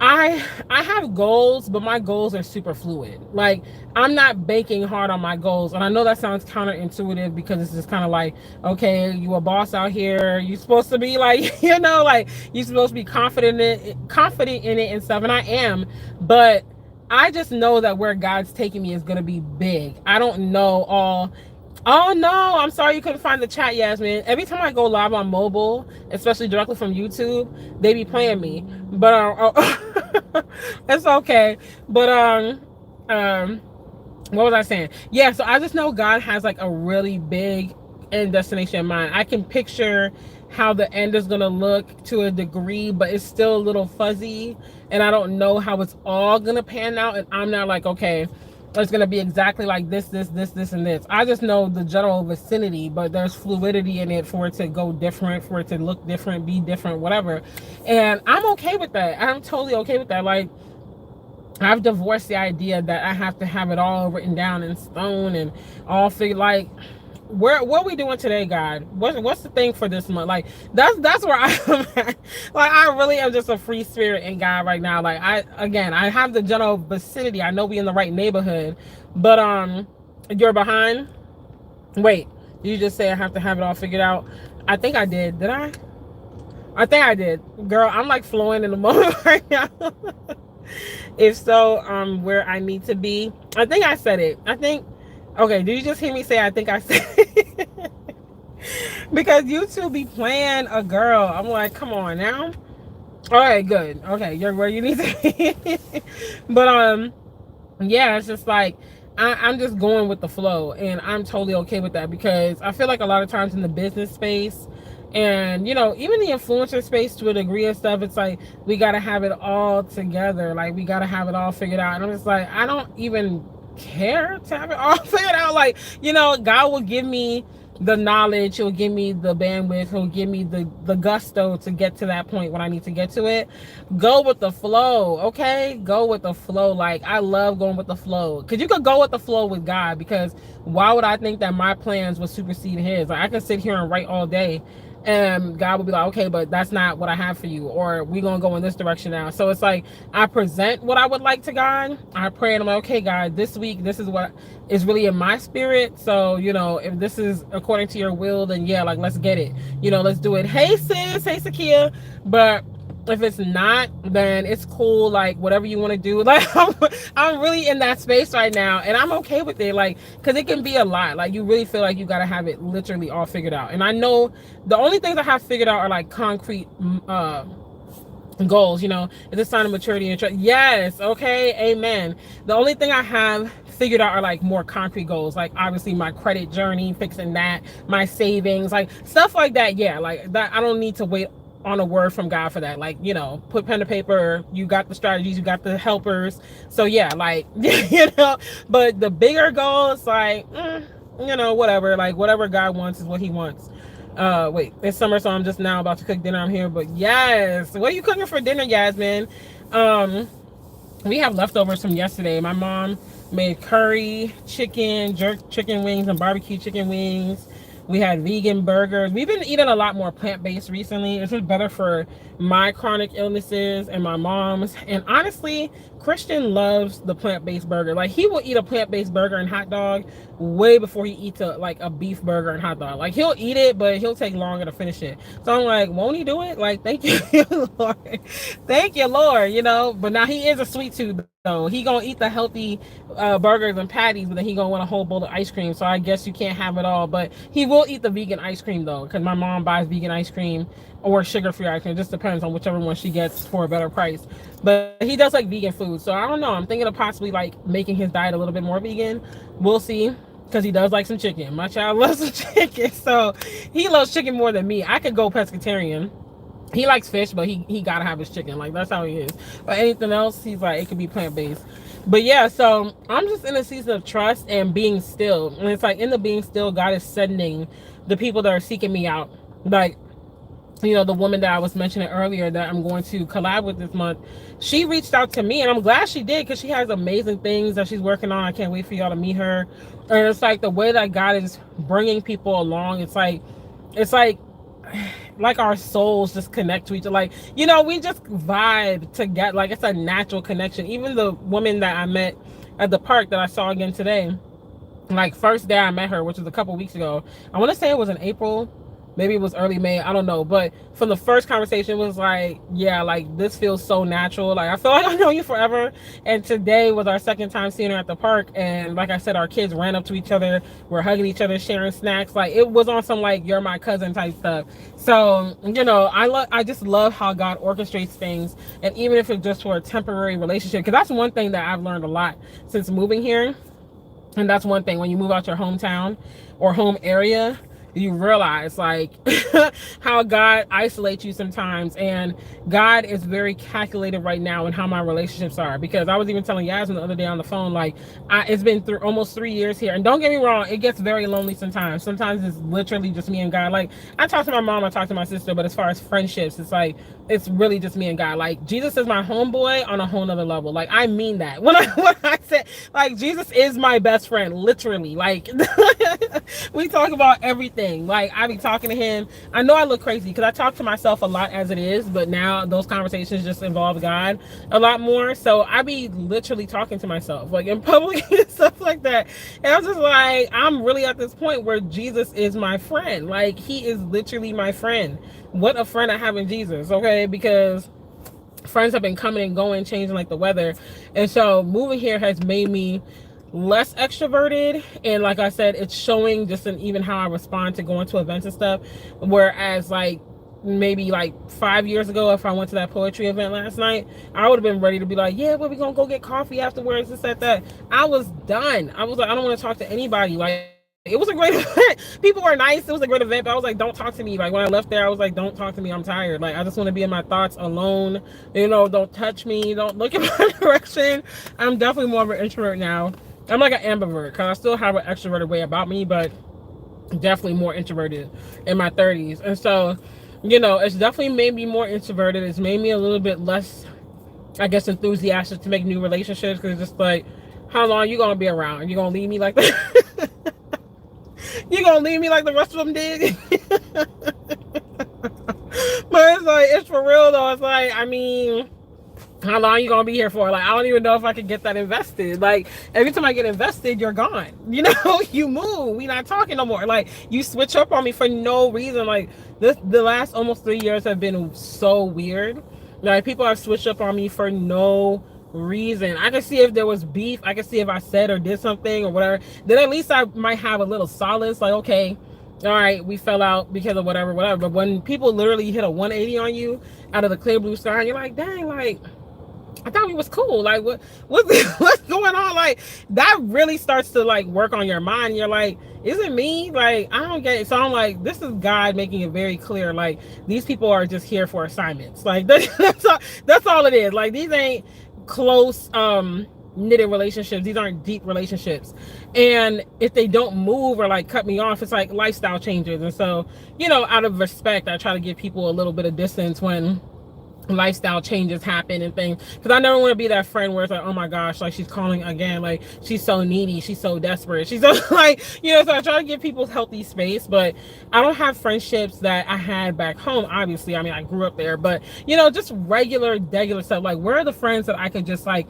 I have goals, but my goals are super fluid. Like, I'm not banking hard on my goals. And I know that sounds counterintuitive because it's just kind of like, okay, you a boss out here. You're supposed to be like, you know, like you're supposed to be confident in it and stuff. And I am, but I just know that where God's taking me is going to be big. I don't know all. Oh no, I'm sorry you couldn't find the chat, Yasmin. Every time I go live on mobile, especially directly from YouTube, they be playing me. But it's okay. But what was I saying? Yeah, so I just know God has like a really big end destination in mind. I can picture how the end is gonna look to a degree, but it's still a little fuzzy, and I don't know how it's all gonna pan out. And I'm not like, okay, it's gonna be exactly like this, and this. I just know the general vicinity, but there's fluidity in it for it to go different, for it to look different, be different, whatever. And I'm okay with that. I'm totally okay with that. Like, I've divorced the idea that I have to have it all written down in stone and all figured. Like, what are we doing today, God? What's the thing for this month? Like, that's where I am at. Like, I really am just a free spirit in God right now. Like, I have the general vicinity. I know we in the right neighborhood, but you're behind. Wait, did you just say I have to have it all figured out? I think I did. Did I? I think I did. Girl, I'm like flowing in the moment right now. If so, where I need to be. I think I said it. I think. Okay, did you just hear me say I think I said it? Because YouTube be playing a girl. I'm like, come on now. All right, good. Okay, you're where you need to be. But yeah, it's just like I'm just going with the flow, and I'm totally okay with that because I feel like a lot of times in the business space, and you know, even the influencer space to a degree and stuff, it's like we gotta have it all together. Like, we gotta have it all figured out. And I'm just like, I don't even care to have it all figured out. Like, you know, God will give me the knowledge, he'll give me the bandwidth, he'll give me the gusto to get to that point when I need to get to it. Go with the flow, okay? Go with the flow. Like, I love going with the flow, because you could go with the flow with God, because why would I think that my plans would supersede his? Like, I could sit here and write all day and God will be like, okay, but that's not what I have for you, or we're gonna go in this direction now. So it's like, I present what I would like to God, I pray, and I'm like, okay, God, this week this is what is really in my spirit. So, you know, if this is according to your will, then yeah, like, let's get it, you know, let's do it. Hey sis, hey Sakia. But if it's not, then it's cool. Like, whatever you want to do. Like, I'm really in that space right now, and I'm okay with it. Like, because it can be a lot. Like, you really feel like you got to have it literally all figured out. And I know the only things I have figured out are like concrete goals. You know, it's a sign of maturity and trust. Yes, okay, amen. The only thing I have figured out are like more concrete goals, like obviously my credit journey, fixing that, my savings, like stuff like that. Yeah, like that. I don't need to wait on a word from God for that. Like, you know, put pen to paper, you got the strategies, you got the helpers. So yeah, like, you know, but the bigger goals, like, you know, whatever, like whatever God wants is what he wants. Wait, it's summer, so I'm just now about to cook dinner. I'm here, but yes, what are you cooking for dinner, Yasmin? We have leftovers from yesterday. My mom made curry, chicken, jerk chicken wings, and barbecue chicken wings. We had vegan burgers. We've been eating a lot more plant-based recently. It's just better for my chronic illnesses and my mom's. And honestly, Christian loves the plant-based burger. Like, he will eat a plant-based burger and hot dog way before he eats a beef burger and hot dog. Like, he'll eat it, but he'll take longer to finish it. So I'm like, won't he do it? Like, thank you, Lord. Thank you, Lord, you know. But now he is a sweet tooth, though. He gonna eat the healthy burgers and patties, but then he gonna want a whole bowl of ice cream. So I guess you can't have it all. But he will eat the vegan ice cream, though, because my mom buys vegan ice cream or sugar-free ice cream. It just depends on whichever one she gets for a better price. But he does like vegan food. So I don't know. I'm thinking of possibly like making his diet a little bit more vegan. We'll see. Because he does like some chicken. My child loves some chicken. So he loves chicken more than me. I could go pescatarian. He likes fish, but he gotta have his chicken. Like, that's how he is. But anything else, he's like, it could be plant-based. But yeah, so I'm just in a season of trust and being still. And it's like, in the being still, God is sending the people that are seeking me out. Like, you know, the woman that I was mentioning earlier that I'm going to collab with this month, she reached out to me, and I'm glad she did, because she has amazing things that she's working on. I can't wait for y'all to meet her. And it's like the way that God is bringing people along, it's like our souls just connect to each other. Like, you know, we just vibe together. Like, it's a natural connection. Even the woman that I met at the park that I saw again today, like, first day I met her, which was a couple weeks ago, I want to say it was in April, maybe it was early May, I don't know, but from the first conversation, it was like, yeah, like, this feels so natural. Like, I feel like I know you forever. And today was our second time seeing her at the park, and like I said, our kids ran up to each other, we're hugging each other, sharing snacks. Like, it was on some like, you're my cousin type stuff. So, you know, I just love how God orchestrates things. And even if it's just for a temporary relationship, because that's one thing that I've learned a lot since moving here. And that's one thing, when you move out your hometown or home area, you realize like how God isolates you sometimes. And God is very calculated right now in how my relationships are, because I was even telling Yasmin the other day on the phone, like, it's been through almost 3 years here, and don't get me wrong, it gets very lonely sometimes. It's literally just me and God. Like, I talk to my mom, I talk to my sister, but as far as friendships, it's like, it's really just me and God. Like, Jesus is my homeboy on a whole nother level. Like, I mean that when I said, like, Jesus is my best friend, literally. Like, we talk about everything. Like, I be talking to him. I know I look crazy because I talk to myself a lot as it is, but now those conversations just involve God a lot more. So I be literally talking to myself, like, in public and stuff like that. And I'm just like, I'm really at this point where Jesus is my friend. Like, he is literally my friend. What a friend I have in Jesus, okay? Because friends have been coming and going, changing like the weather. And so moving here has made me less extroverted, and like I said, it's showing just in even how I respond to going to events and stuff. Whereas like maybe like 5 years ago, if I went to that poetry event last night, I would have been ready to be like, yeah, but we gonna go get coffee afterwards, this, that. I was done. I was like, I don't want to talk to anybody. Like, it was a great event. People were nice. It was a great event, but I was like, don't talk to me. Like, when I left there, I was like, don't talk to me. I'm tired. Like, I just want to be in my thoughts alone. You know, don't touch me. Don't look in my direction. I'm definitely more of an introvert now. I'm like an ambivert, because I still have an extroverted way about me, but definitely more introverted in my 30s. And so, you know, it's definitely made me more introverted. It's made me a little bit less, I guess, enthusiastic to make new relationships, because it's just like, how long you gonna be around? You gonna leave me like that? You gonna leave me like the rest of them did? But it's like, it's for real though. It's like, I mean, how long you gonna be here for? Like, I don't even know if I could get that invested. Like, every time I get invested, you're gone. You know, you move. We not talking no more. Like, you switch up on me for no reason. Like, the last almost 3 years have been so weird. Like, people have switched up on me for no reason. I can see if there was beef. I can see if I said or did something or whatever. Then at least I might have a little solace. Like, okay, all right, we fell out because of whatever. But when people literally hit a 180 on you out of the clear blue sky, and you're like, dang, like, I thought we was cool. Like, what's going on? Like, that really starts to like work on your mind. You're like, is it me? Like, I don't get it. So I'm like, this is God making it very clear. Like, these people are just here for assignments. Like, that's all it is. Like, these ain't close knitted relationships. These aren't deep relationships. And if they don't move or like cut me off, it's like lifestyle changes. And so, you know, out of respect, I try to give people a little bit of distance when lifestyle changes happen and things, because I never want to be that friend where it's like, oh my gosh, like, she's calling again, like, she's so needy, she's so desperate, she's so like, you know. So I try to give people healthy space, but I don't have friendships that I had back home. Obviously, I mean, I grew up there, but you know, just regular stuff. Like, where are the friends that I could just like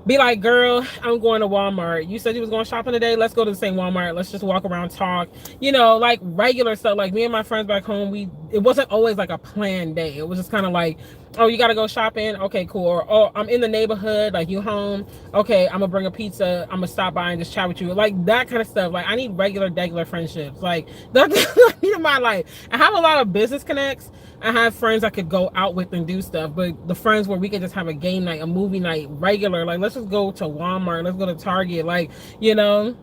be like, girl, I'm going to Walmart. You said you was going shopping today. Let's go to the same Walmart. Let's just walk around, talk, you know, like regular stuff. Like, me and my friends back home, it wasn't always like a planned day. It was just kind of like, oh, you got to go shopping. Okay, cool. Or, oh, I'm in the neighborhood. Like, you home. Okay, I'm gonna bring a pizza. I'm gonna stop by and just chat with you. Like, that kind of stuff. Like, I need regular friendships. Like, that's what I need in my life. I have a lot of business connects. I have friends I could go out with and do stuff, but the friends where we could just have a game night, a movie night, regular, like, let's just go to Walmart, let's go to Target, like, you know,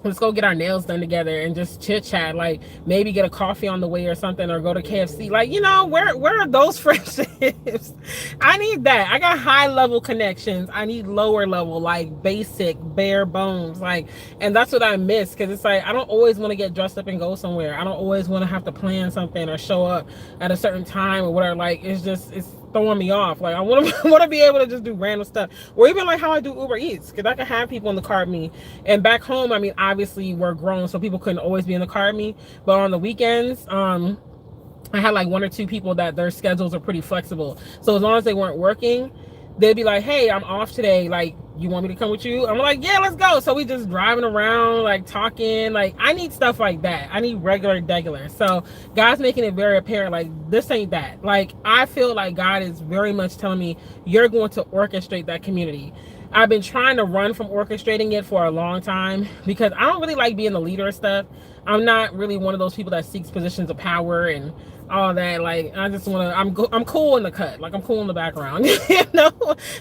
let's go get our nails done together and just chit chat, like maybe get a coffee on the way or something, or go to KFC. Like, where are those friendships? I need that. I got high level connections. I need lower level, like basic bare bones. Like, and that's what I miss, because it's like I don't always want to get dressed up and go somewhere. I don't always want to have to plan something or show up at a certain time or whatever. Like, it's throwing me off. Like, I want to want to be able to just do random stuff, or even like how I do Uber Eats, because I can have people in the car with me. And back home, I mean, obviously we're grown, so people couldn't always be in the car with me, but on the weekends, I had like one or two people that their schedules are pretty flexible, so as long as they weren't working, they'd be like, hey, I'm off today, like, you want me to come with you? I'm like, yeah, let's go. So we just driving around, like talking. Like, I need stuff like that. I need regular. So God's making it very apparent, like, this ain't that. Like, I feel like God is very much telling me, you're going to orchestrate that community. I've been trying to run from orchestrating it for a long time, because I don't really like being the leader of stuff. I'm not really one of those people that seeks positions of power and all that. Like, I just want to, I'm cool in the cut. Like, I'm cool in the background.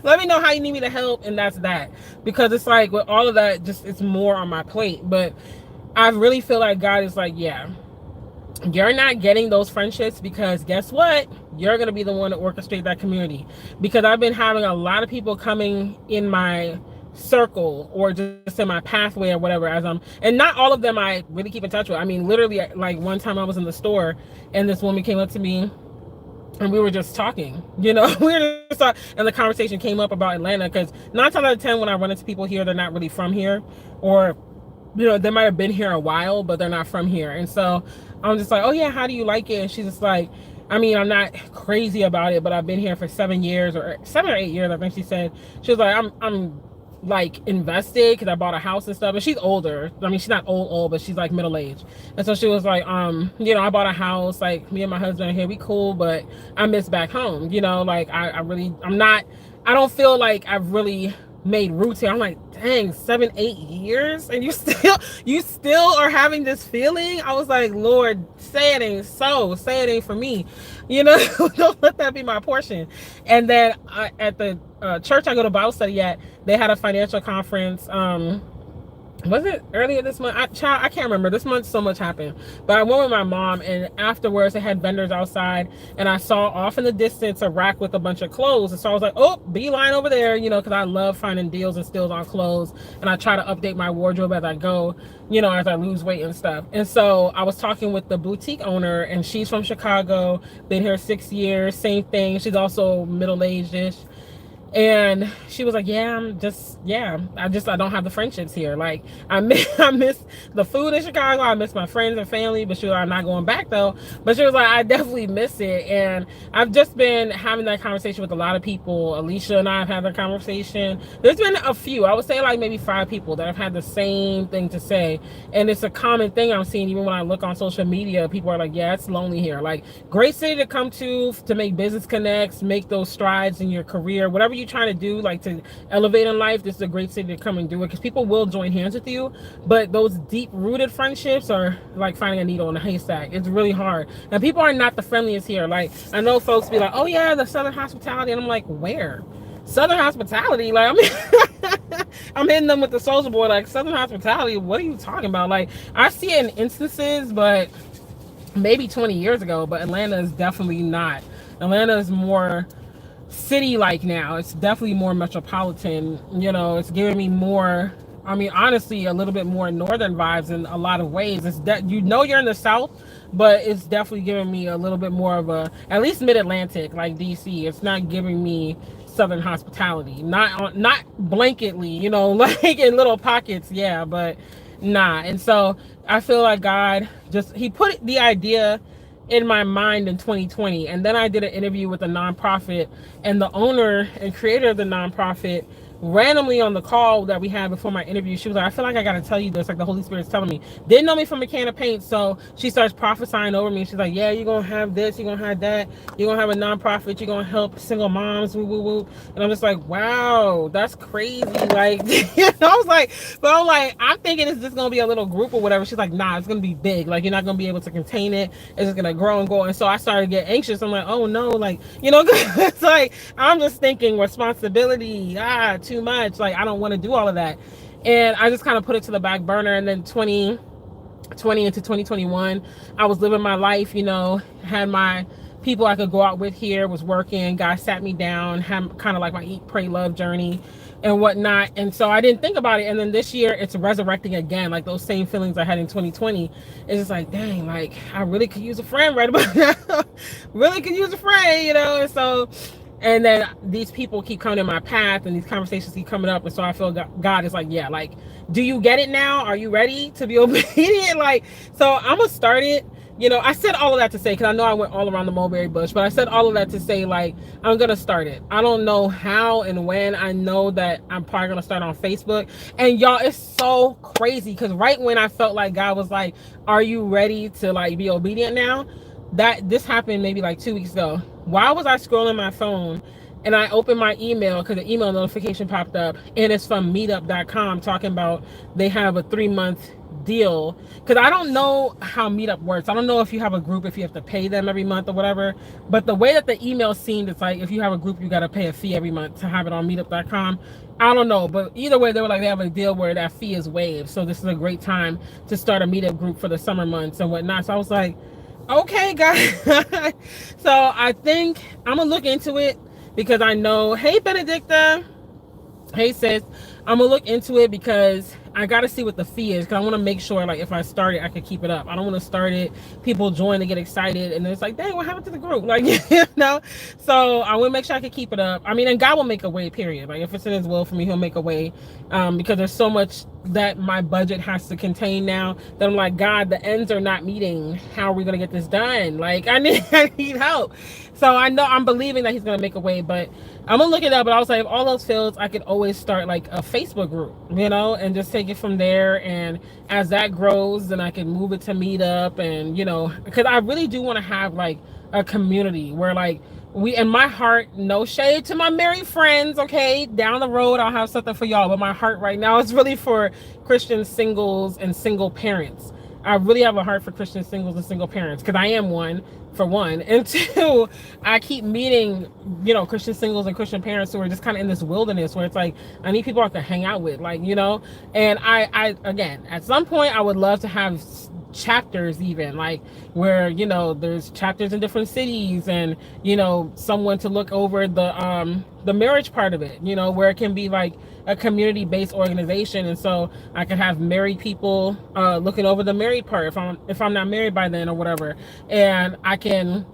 Let me know how you need me to help, and that's that. Because it's like, with all of that, just, it's more on my plate. But I really feel like God is like, yeah, you're not getting those friendships, because guess what? You're going to be the one to orchestrate that community. Because I've been having a lot of people coming in my circle, or just in my pathway or whatever, and not all of them I really keep in touch with. I mean, literally, like, one time I was in the store and this woman came up to me and we were just talking, we were just talking, and the conversation came up about Atlanta, because 9 times out of 10 when I run into people here, they're not really from here, or they might have been here a while, but they're not from here. And so I'm just like, oh yeah, how do you like it? And she's just like, I mean, I'm not crazy about it, but I've been here for 7 years, or 7 or 8 years, I think she said. She was like, I'm like invested, because I bought a house and stuff. And she's older. I mean, she's not old, but she's like middle aged. And so she was like, I bought a house, like, me and my husband are here, we cool, but I miss back home. Like, I don't feel like I've really made roots here. I'm like, dang, 7, 8 years, and you still are having this feeling. I was like, Lord, say it ain't so. Say it ain't for me. Don't let that be my portion. And then at the church I go to Bible study at, they had a financial conference. Was it earlier this month? I can't remember. This month so much happened. But I went with my mom, and afterwards they had vendors outside, and I saw off in the distance a rack with a bunch of clothes. And so I was like, oh, beeline over there, because I love finding deals and steals on clothes, and I try to update my wardrobe as I go, as I lose weight and stuff. And so I was talking with the boutique owner, and she's from Chicago, been here 6 years, same thing. She's also middle-aged-ish. And she was like, I don't have the friendships here. Like, I miss the food in Chicago. I miss my friends and family. But she was like, I'm not going back though. But she was like, I definitely miss it. And I've just been having that conversation with a lot of people. Alicia and I have had that conversation. There's been a few, I would say like maybe 5 people that have had the same thing to say. And it's a common thing I'm seeing, even when I look on social media. People are like, yeah, it's lonely here. Like, great city to come to make business connects, make those strides in your career, whatever you're trying to do, like to elevate in life. This is a great city to come and do it, because people will join hands with you. But those deep rooted friendships are like finding a needle in a haystack. It's really hard, and people are not the friendliest here. Like, I know folks be like, oh yeah, the Southern hospitality, and I'm like, where? Southern hospitality? Like, I mean, I'm hitting them with the social board, like, Southern hospitality, what are you talking about? Like, I see it in instances, but maybe 20 years ago. But Atlanta is definitely not. Atlanta is more city-like now. It's definitely more metropolitan. It's giving me more, I mean, honestly, a little bit more northern vibes in a lot of ways. It's that, you're in the South, but it's definitely giving me a little bit more of a, at least mid-Atlantic, like DC. It's not giving me Southern hospitality. Not blanketly, like in little pockets, yeah, but nah. And so I feel like God he put the idea in my mind in 2020, and then I did an interview with a nonprofit, and the owner and creator of the nonprofit, randomly on the call that we had before my interview, she was like, I feel like I gotta tell you this, like the Holy Spirit's telling me. Didn't know me from a can of paint, so she starts prophesying over me. She's like, yeah, you're gonna have this, you're gonna have that, you're gonna have a nonprofit, you're gonna help single moms, woo woo woo. And I'm just like, wow, that's crazy. Like, I was like, but I'm like, I'm thinking it's just gonna be a little group or whatever. She's like, nah, it's gonna be big. Like, you're not gonna be able to contain it. It's just gonna grow and go. And so I started to get anxious. I'm like, oh no, like, it's like, I'm just thinking responsibility, too much. Like, I don't want to do all of that. And I just kind of put it to the back burner. And then 2020 into 2021, I was living my life, you know, had my people I could go out with here, was working. God sat me down, had kind of like my eat, pray, love journey and whatnot. And so I didn't think about it. And then this year it's resurrecting again, like those same feelings I had in 2020. It's just like, dang, like I really could use a friend right about now. Really could use a friend, you know. And so, and then these people keep coming in my path and these conversations keep coming up. And so I feel God is like, yeah, like, do you get it now? Are you ready to be obedient? Like, so I'm gonna start it. You know, I said all of that to say, because I know I went all around the mulberry bush, but I said all of that to say, like, I'm going to start it. I don't know how and when. I know that I'm probably going to start on Facebook. And y'all, it's so crazy, because right when I felt like God was like, are you ready to, like, be obedient now? That this happened maybe like 2 weeks ago. Why was I scrolling my phone and I opened my email because the email notification popped up, and it's from meetup.com talking about they have a 3-month deal. Because I don't know how Meetup works. I don't know if you have a group, if you have to pay them every month or whatever. But the way that the email seemed, it's like if you have a group, you got to pay a fee every month to have it on meetup.com. I don't know. But either way, they were like, they have a deal where that fee is waived. So this is a great time to start a Meetup group for the summer months and whatnot. So I was like, okay, guys. So I think I'm going to look into it. Because I know, hey, Benedicta, hey, sis, I'm going to look into it because I got to see what the fee is. Because I want to make sure, like, if I start it, I can keep it up. I don't want to start it, people join to get excited, and then it's like, dang, what happened to the group? Like, you know? So I want to make sure I can keep it up. I mean, and God will make a way, period. Like, if it's in his will for me, he'll make a way. Because there's so much that my budget has to contain now that I'm like, God, the ends are not meeting. How are we going to get this done? Like, I need help. So I know I'm believing that he's going to make a way, but I'm going to look it up. But I was like, if all else fails, I could always start like a Facebook group, you know, and just take it from there. And as that grows, then I can move it to Meetup. And, you know, because I really do want to have like a community where like we, in my heart, no shade to my married friends, okay, down the road I'll have something for y'all, but my heart right now is really for Christian singles and single parents. I really have a heart for Christian singles and single parents, because I am one, for one, and two, I keep meeting, you know, Christian singles and Christian parents who are just kind of in this wilderness where it's like, I need people I can hang out with, like, you know. And I again, at some point I would love to have chapters, even like where, you know, there's chapters in different cities, and, you know, someone to look over the marriage part of it, you know, where it can be like a community-based organization. And so I can have married people looking over the married part if I'm not married by then or whatever, and I can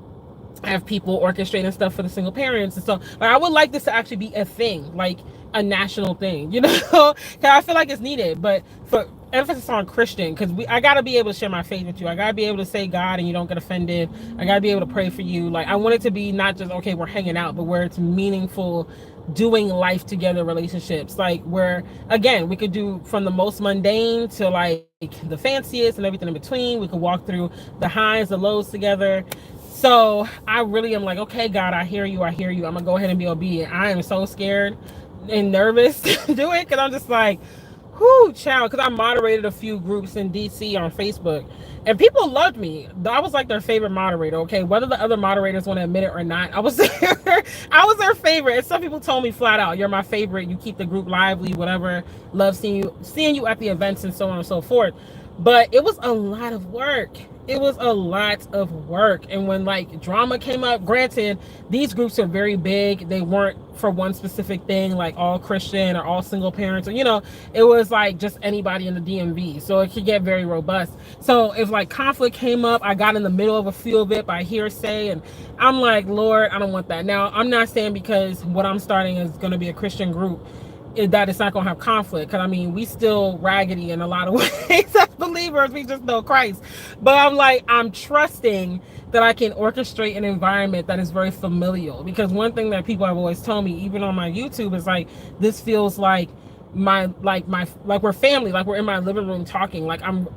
have people orchestrating stuff for the single parents. And so like, I would like this to actually be a thing, like a national thing, you know. Because I feel like it's needed, but for emphasis on Christian, because I got to be able to share my faith with you. I got to be able to say God and you don't get offended. I got to be able to pray for you. Like, I want it to be not just, okay, we're hanging out, but where it's meaningful, doing life together relationships, like where, again, we could do from the most mundane to like the fanciest and everything in between. We could walk through the highs, the lows together. So I really am like, okay, God, I hear you. I'm gonna go ahead and be obedient. I am so scared and nervous to do it, because I'm just like, whoo, child. Because I moderated a few groups in DC on Facebook, and people loved me. I was like their favorite moderator. Okay, whether the other moderators want to admit it or not, I was I was their favorite. And some people told me flat out, "You're my favorite. You keep the group lively. Whatever. Love seeing you at the events and so on and so forth." But it was a lot of work. It was a lot of work. And when like drama came up, granted, these groups are very big. They weren't for one specific thing, like all Christian or all single parents, or, you know, it was like just anybody in the DMV. So it could get very robust. So if like conflict came up, I got in the middle of a few of it by hearsay, and I'm like, Lord, I don't want that. Now, I'm not saying because what I'm starting is going to be a Christian group that it's not going to have conflict, because I mean, we still raggedy in a lot of ways as believers. We just know Christ. But I'm like, I'm trusting that I can orchestrate an environment that is very familial, because one thing that people have always told me, even on my YouTube, is like, this feels like we're family, like we're in my living room talking. Like I'm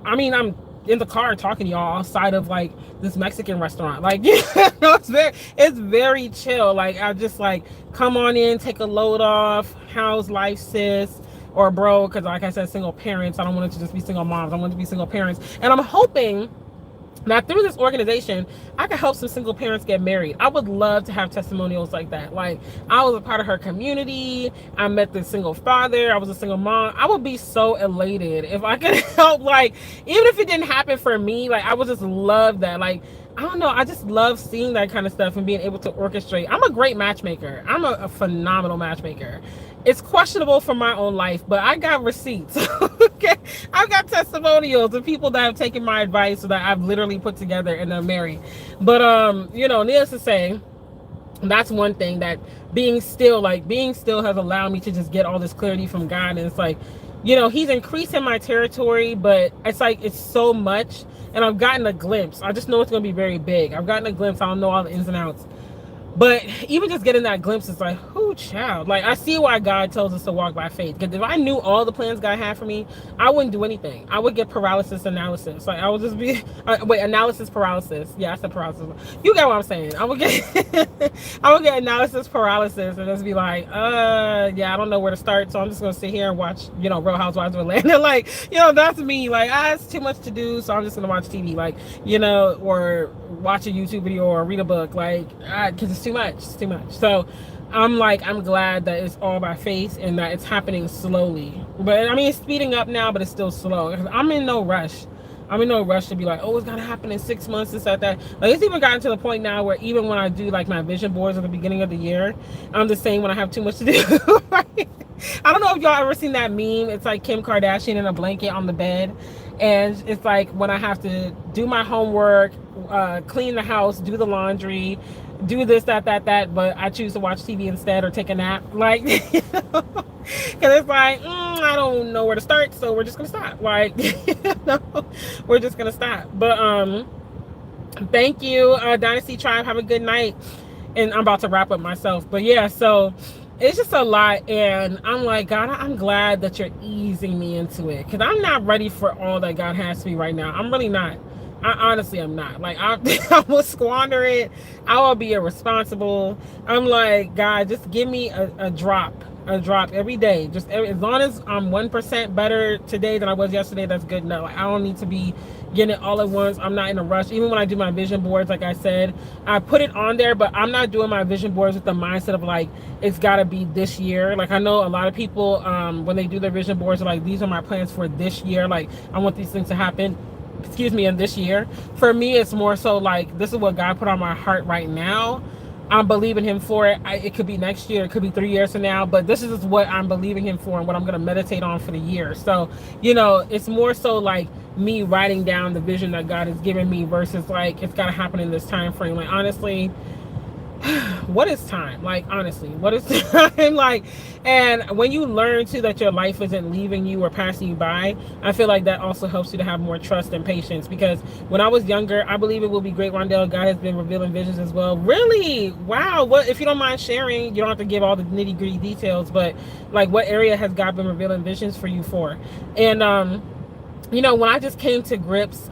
in the car talking to y'all outside of like this Mexican restaurant. Like, you know, it's very chill. Like, I just like, come on in, take a load off. How's life, sis? Or bro, because like I said, single parents. I don't want it to just be single moms. I want it to be single parents. And I'm hoping Now, through this organization, I can help some single parents get married. I would love to have testimonials like that. Like, I was a part of her community. I met the single father. I was a single mom. I would be so elated if I could help. Like, even if it didn't happen for me, like, I would just love that. Like, I don't know. I just love seeing that kind of stuff and being able to orchestrate. I'm a great matchmaker. I'm a phenomenal matchmaker. It's questionable for my own life, but I got receipts. Okay, I've got testimonials of people that have taken my advice that I've literally put together and they're married. But you know, needless to say, that's one thing that being still has allowed me to just get all this clarity from God. And it's like, you know, he's increasing my territory, but it's like it's so much, and I've gotten a glimpse. I just know it's going to be very big. I've gotten a glimpse. I don't know all the ins and outs. But even just getting that glimpse is like, who child? Like, I see why God tells us to walk by faith. Because if I knew all the plans God had for me, I wouldn't do anything. I would get paralysis analysis. Like, I would just be, analysis paralysis. Yeah, I said paralysis. You get what I'm saying. I would get analysis paralysis and just be like, yeah, I don't know where to start. So I'm just going to sit here and watch, you know, Real Housewives of Atlanta. Like, you know, that's me. Like, it's too much to do. So I'm just going to watch TV. Like, you know, or watch a YouTube video or read a book. Like, because it's too much. It's too much. So I'm glad that it's all by faith and that it's happening slowly. But I mean, it's speeding up now, but it's still slow. I'm in no rush. I'm in no rush to be like, oh, it's gonna happen in 6 months, this, that. Like, it's even gotten to the point now where even when I do like my vision boards at the beginning of the year, I'm just saying when I have too much to do. Right? I don't know if y'all ever seen that meme. It's like Kim Kardashian in a blanket on the bed. And it's like when I have to do my homework, clean the house, do the laundry, do this, that, but I choose to watch TV instead or take a nap. Like, you know, because it's like, I don't know where to start, so we're just gonna stop. Like, you know, we're just gonna stop. But thank you, Dynasty Tribe. Have a good night. And I'm about to wrap up myself. But yeah, so it's just a lot, and I'm like, God, I'm glad that you're easing me into it, because I'm not ready for all that God has for me right now. I'm really not. I honestly am not. Like, I will squander it. I will be irresponsible. I'm like, God, just give me a drop every day. As long as I'm 1% better today than I was yesterday, that's good enough. Like, I don't need to be getting it all at once. I'm not in a rush. Even when I do my vision boards, like I said, I put it on there, but I'm not doing my vision boards with the mindset of like, it's got to be this year. Like, I know a lot of people, when they do their vision boards, are like, these are my plans for this year. Like, I want these things to happen, in this year. For me, it's more so like, this is what God put on my heart right now. I'm believing him for it. It could be next year, it could be 3 years from now, but this is what I'm believing him for and what I'm going to meditate on for the year. So, you know, it's more so like me writing down the vision that God has given me versus like, it's got to happen in this time frame. Like, honestly, what is time? Like, honestly, what is time? Like, and when you learn too that your life isn't leaving you or passing you by, I feel like that also helps you to have more trust and patience. Because when I was younger, I believe it will be great, Rondell, God has been revealing visions as well. Really? Wow. What, if you don't mind sharing, you don't have to give all the nitty gritty details, but like, what area has God been revealing visions for you for? And you know, when I just came to grips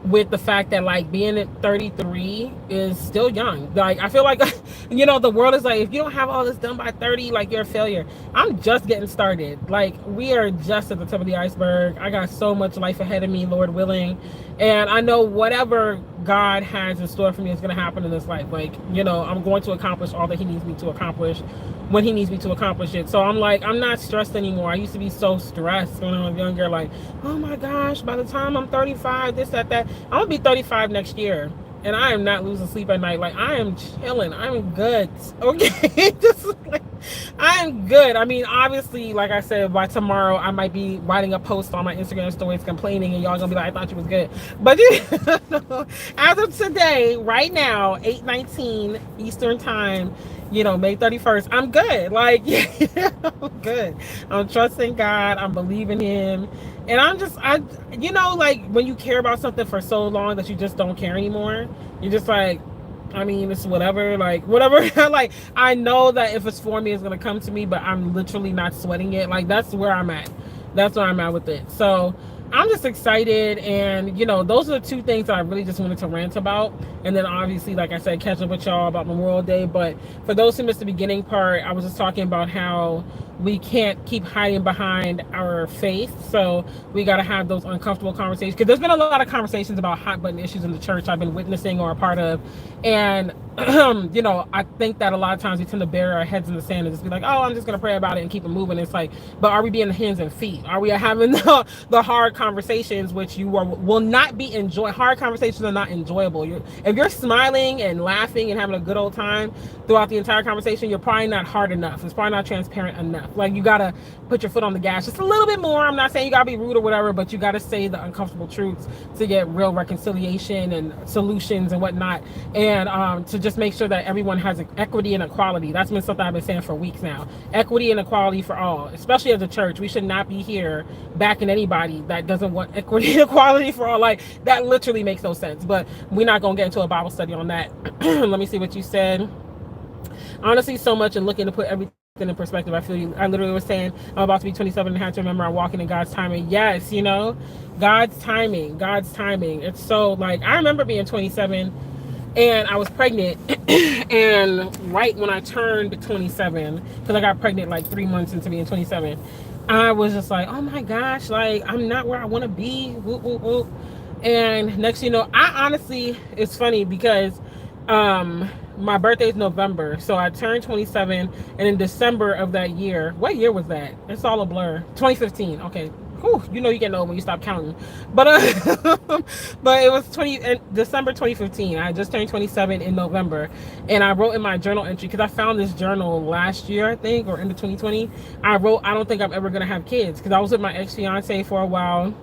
with the fact that like being at 33 is still young. Like, I feel like, you know, the world is like, if you don't have all this done by 30, like, you're a failure. I'm just getting started. Like, we are just at the tip of the iceberg. I got so much life ahead of me, Lord willing. And I know whatever God has in store for me is going to happen in this life. Like, you know, I'm going to accomplish all that he needs me to accomplish when he needs me to accomplish it. So I'm like, I'm not stressed anymore. I used to be so stressed when I was younger. Like, oh my gosh, by the time I'm 35, this, that. I'm gonna be 35 next year, and I am not losing sleep at night. Like, I am chilling. I'm good. Okay, just like, I am good. I mean, obviously, like I said, by tomorrow I might be writing a post on my Instagram stories complaining, and y'all gonna be like, I thought you was good. But as of today, right now, 8:19 Eastern time, you know, May 31st, I'm good. Like, yeah, I'm good. I'm trusting God. I'm believing him. And you know, like, when you care about something for so long that you just don't care anymore, you're just like, I mean, it's whatever, like, whatever. Like, I know that if it's for me, it's going to come to me, but I'm literally not sweating it. Like, that's where I'm at. That's where I'm at with it. So I'm just excited, and you know, those are the two things that I really just wanted to rant about. And then obviously, like I said, catch up with y'all about Memorial Day. But for those who missed the beginning part, I was just talking about how we can't keep hiding behind our faith. So we got to have those uncomfortable conversations, because there's been a lot of conversations about hot button issues in the church I've been witnessing or a part of. And you know, I think that a lot of times we tend to bury our heads in the sand and just be like, oh, I'm just going to pray about it and keep it moving. It's like, but are we being the hands and feet? Are we having the hard conversations, which you will not be hard conversations are not enjoyable. If you're smiling and laughing and having a good old time throughout the entire conversation, you're probably not hard enough. It's probably not transparent enough. Like, you got to put your foot on the gas just a little bit more. I'm not saying you got to be rude or whatever, but you got to say the uncomfortable truths to get real reconciliation and solutions and whatnot. And to just make sure that everyone has equity and equality. That's been something I've been saying for weeks now. Equity and equality for all, especially as a church. We should not be here backing anybody that doesn't want equity and equality for all. Like, that literally makes no sense. But we're not going to get into a Bible study on that. Let me see what you said. Honestly, so much, and looking to put everything in perspective. I feel you. I literally was saying I'm about to be 27 and have to remember I'm walking in God's timing. Yes, you know, God's timing. It's so, like, I remember being 27 and I was pregnant and right when I turned 27, because I got pregnant like 3 months into being 27, I was just like, oh my gosh, like, I'm not where I want to be. Whoop, whoop, whoop. And next, you know, I honestly, it's funny because my birthday is November, so I turned 27, and in December of that year, what year was that? It's all a blur. 2015. Okay. Whew, you know, you get old when you stop counting. But but it was December 2015. I just turned 27 in November, and I wrote in my journal entry, because I found this journal last year, I think, or into 2020. I wrote, I don't think I'm ever gonna have kids, because I was with my ex-fiance for a while,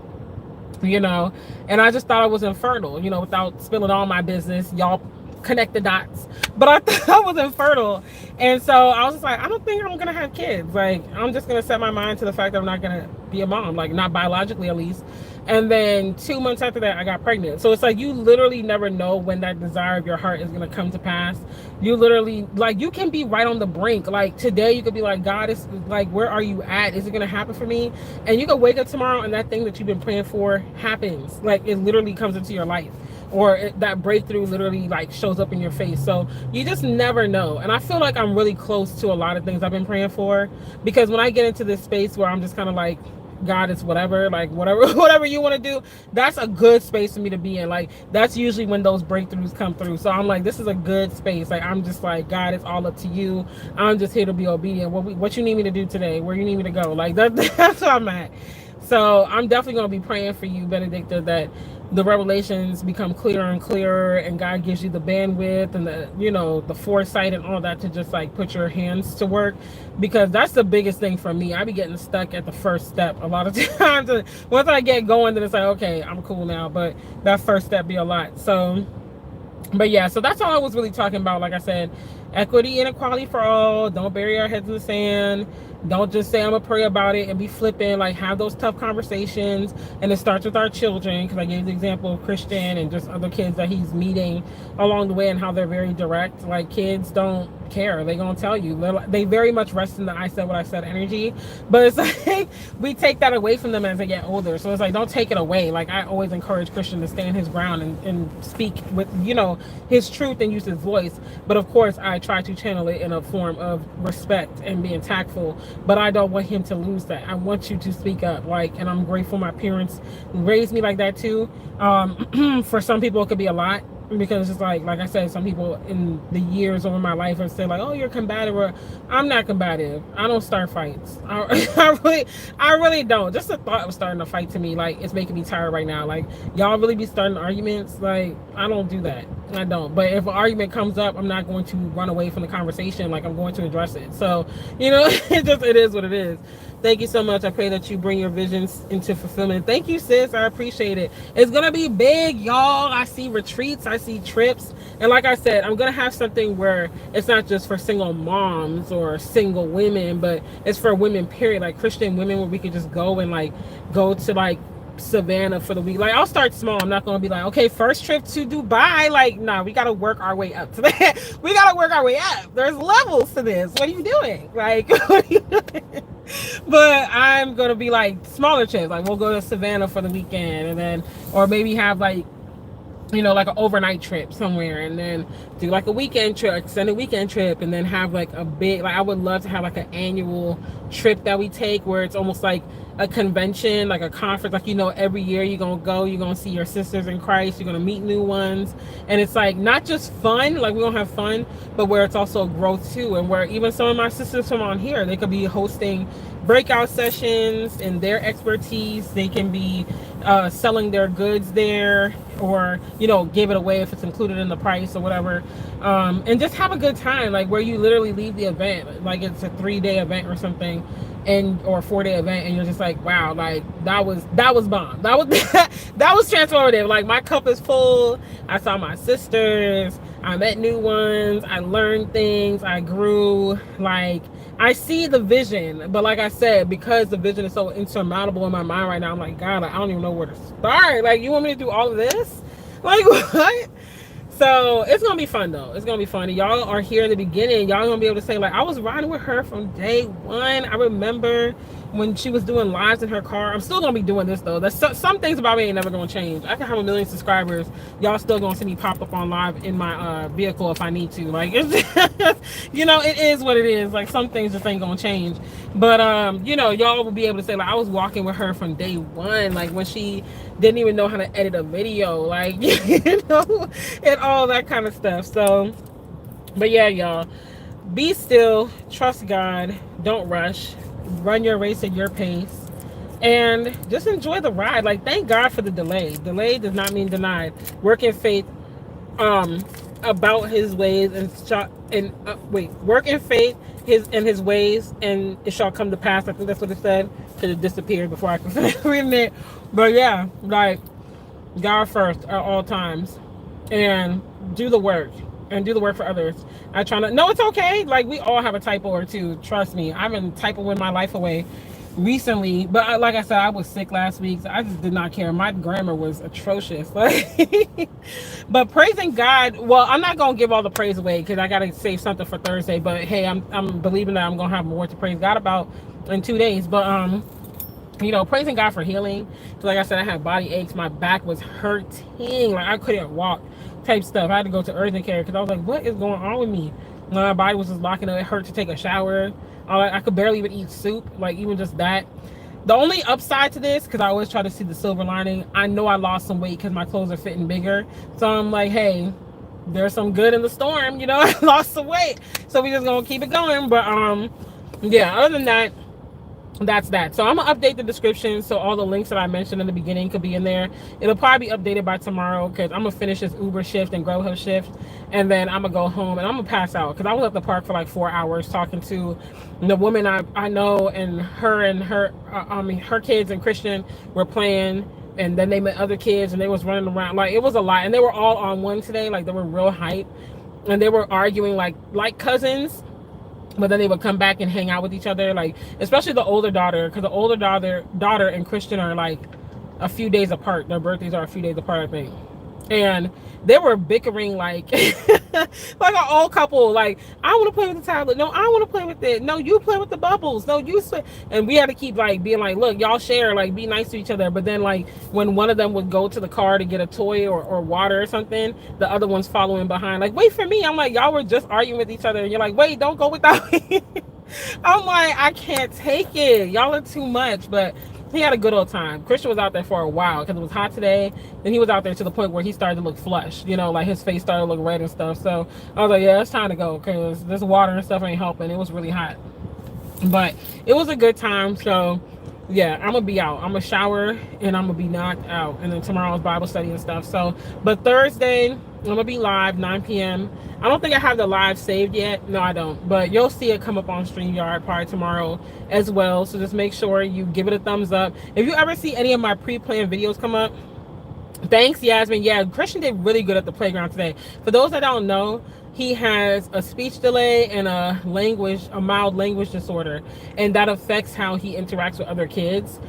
you know, and I just thought I was infertile, you know, without spilling all my business. Y'all connect the dots, but I thought I was infertile. And so I was just like, I don't think I'm gonna have kids. Like, I'm just gonna set my mind to the fact that I'm not gonna be a mom, like, not biologically at least. And then 2 months after that, I got pregnant. So it's like, you literally never know when that desire of your heart is gonna come to pass. You literally, like, you can be right on the brink. Like, today you could be like, God, is like, where are you at? Is it gonna happen for me? And you could wake up tomorrow and that thing that you've been praying for happens. Like, it literally comes into your life, or that breakthrough literally, like, shows up in your face. So you just never know. And I feel like I'm really close to a lot of things I've been praying for, because when I get into this space where I'm just kind of like, God, it's whatever, like, whatever you want to do, that's a good space for me to be in. Like, that's usually when those breakthroughs come through. So I'm like, this is a good space. Like, I'm just like, God, it's all up to you. I'm just here to be obedient. What you need me to do today, where you need me to go, like, that's where I'm at. So I'm definitely going to be praying for you, Benedicta, that the revelations become clearer and clearer, and God gives you the bandwidth and the, you know, the foresight and all that to just, like, put your hands to work, because that's the biggest thing for me. I be getting stuck at the first step a lot of times. Once I get going, then it's like, okay, I'm cool now, but that first step be a lot. So, but yeah, so that's all I was really talking about. Like I said, equity and equality for all. Don't bury our heads in the sand. Don't just say I'm gonna pray about it and be flippant. Like, have those tough conversations. And it starts with our children, because I gave the example of Christian and just other kids that he's meeting along the way, and how they're very direct. Like, kids don't care. They gonna tell you. They very much rest in the I said what I said energy. But it's like, we take that away from them as they get older. So it's like, don't take it away. Like, I always encourage Christian to stand his ground and speak with, you know, his truth and use his voice. But of course, I try to channel it in a form of respect and being tactful. But I don't want him to lose that. I want you to speak up. Like, and I'm grateful my parents raised me like that too. For some people, it could be a lot, because it's like I said, some people in the years over my life have said, like, oh, you're combative. Or, I'm not combative. I don't start fights. I really don't. Just the thought of starting a fight, to me, like, it's making me tired right now. Like, y'all really be starting arguments? Like, I don't do that. I don't. But if an argument comes up, I'm not going to run away from the conversation. Like, I'm going to address it. So, you know, it is what it is. Thank you so much. I pray that you bring your visions into fulfillment. Thank you, sis. I appreciate it. It's going to be big, y'all. I see retreats. I see trips. And like I said, I'm going to have something where it's not just for single moms or single women, but it's for women, period. Like, Christian women, where we could just go and, like, go to, like, Savannah for the week. Like, I'll start small. I'm not going to be like, okay, first trip to Dubai. Like, nah, we got to work our way up to that. We got to work our way up. There's levels to this. What are you doing? Like, what are you doing? But I'm going to be like smaller trips. Like, we'll go to Savannah for the weekend, and then, or maybe have like, you know, like an overnight trip somewhere, and then do like a weekend trip, extended weekend trip, and then have like a big, like, I would love to have like an annual trip that we take where it's almost like a convention, like a conference, like, you know, every year you're gonna see your sisters in Christ, you're gonna meet new ones, and it's like not just fun, like we don't have fun, but where it's also growth too, and where even some of my sisters from on here, they could be hosting breakout sessions in their expertise. They can be selling their goods there, or, you know, give it away if it's included in the price or whatever, and just have a good time, like where you literally leave the event like it's a 3-day event or something, and or a 4-day event, and you're just like, wow, like that was bomb, that was that was transformative. Like, my cup is full. I saw my sisters, I met new ones, I learned things, I grew. Like, I see the vision, but like I said, because the vision is so insurmountable in my mind right now, I'm like, God, like, I don't even know where to start. Like, you want me to do all of this? Like, what? So it's gonna be fun though. It's gonna be fun. Y'all are here in the beginning. Y'all gonna be able to say, like, I was riding with her from day one. I remember when she was doing lives in her car. I'm still gonna be doing this though. There's some things about me ain't never gonna change. I can have 1 million subscribers. Y'all still gonna see me pop up on live in my vehicle if I need to. Like, it's you know, it is what it is. Like, some things just ain't gonna change. But you know, y'all will be able to say, like, I was walking with her from day one. Like, when she didn't even know how to edit a video, like, you know, and all that kind of stuff. So, but yeah, y'all, be still, trust God, don't rush, run your race at your pace, and just enjoy the ride. Like, thank God for the delay. Delay does not mean denied. Work in faith about his ways, and work in faith his ways, and it shall come to pass. I think that's what it said. Should have disappeared before I could finish reading it. But yeah, like, God first at all times, and do the work, and do the work for others. I try to, no, it's okay. Like, we all have a typo or two. Trust me, I've been typoing my life away recently, but like I said, I was sick last week, so I just did not care. My grammar was atrocious. But praising God, well, I'm not gonna give all the praise away because I gotta save something for Thursday. But hey, I'm believing that I'm gonna have more to praise God about in 2 days. But you know, praising God for healing. So like I said, I had body aches, my back was hurting, like I couldn't walk type stuff. I had to go to urgent care because I was like, what is going on with me? My body was just locking up. It hurt to take a shower. I could barely even eat soup, like even just that. The only upside to this, because I always try to see the silver lining, I know I lost some weight because my clothes are fitting bigger. So I'm like, hey, there's some good in the storm, you know. I lost some weight, so we just gonna keep it going. But yeah, other than that, that's that. So I'm gonna update the description so all the links that I mentioned in the beginning could be in there. It'll probably be updated by tomorrow because I'm gonna finish this Uber shift and GrowHub shift, and then I'm gonna go home and I'm gonna pass out because I was at the park for like 4 hours talking to the woman I know, and her kids and Christian were playing, and then they met other kids and they was running around. Like, it was a lot, and they were all on one today. Like, they were real hype, and they were arguing like cousins. But then they would come back and hang out with each other, like, especially the older daughter, because the older daughter and Christian are like a few days apart. Their birthdays are a few days apart, I think. And they were bickering like like an old couple. Like, I want to play with the tablet. No, I want to play with it. No, you play with the bubbles. No, you swim. And we had to keep like being like, look, y'all share, like, be nice to each other. But then, like, when one of them would go to the car to get a toy or water or something, the other one's following behind, like, wait for me. I'm like, y'all were just arguing with each other, and you're like, wait, don't go without me. I'm like, I can't take it. Y'all are too much. But he had a good old time. Christian was out there for a while because it was hot today. Then he was out there to the point where he started to look flushed, you know, like his face started to look red and stuff. So I was like, yeah, it's time to go because this water and stuff ain't helping. It was really hot, but it was a good time. So yeah, I'm gonna be out. I'm gonna shower and I'm gonna be knocked out. And then tomorrow's Bible study and stuff. So, but Thursday, I'm gonna be live 9 p.m. I don't think I have the live saved yet. No, I don't. But you'll see it come up on StreamYard probably tomorrow as well. So just make sure you give it a thumbs up. If you ever see any of my pre-planned videos come up, thanks, Yasmin. Yeah, Christian did really good at the playground today. For those that don't know, he has a speech delay and a mild language disorder, and that affects how he interacts with other kids.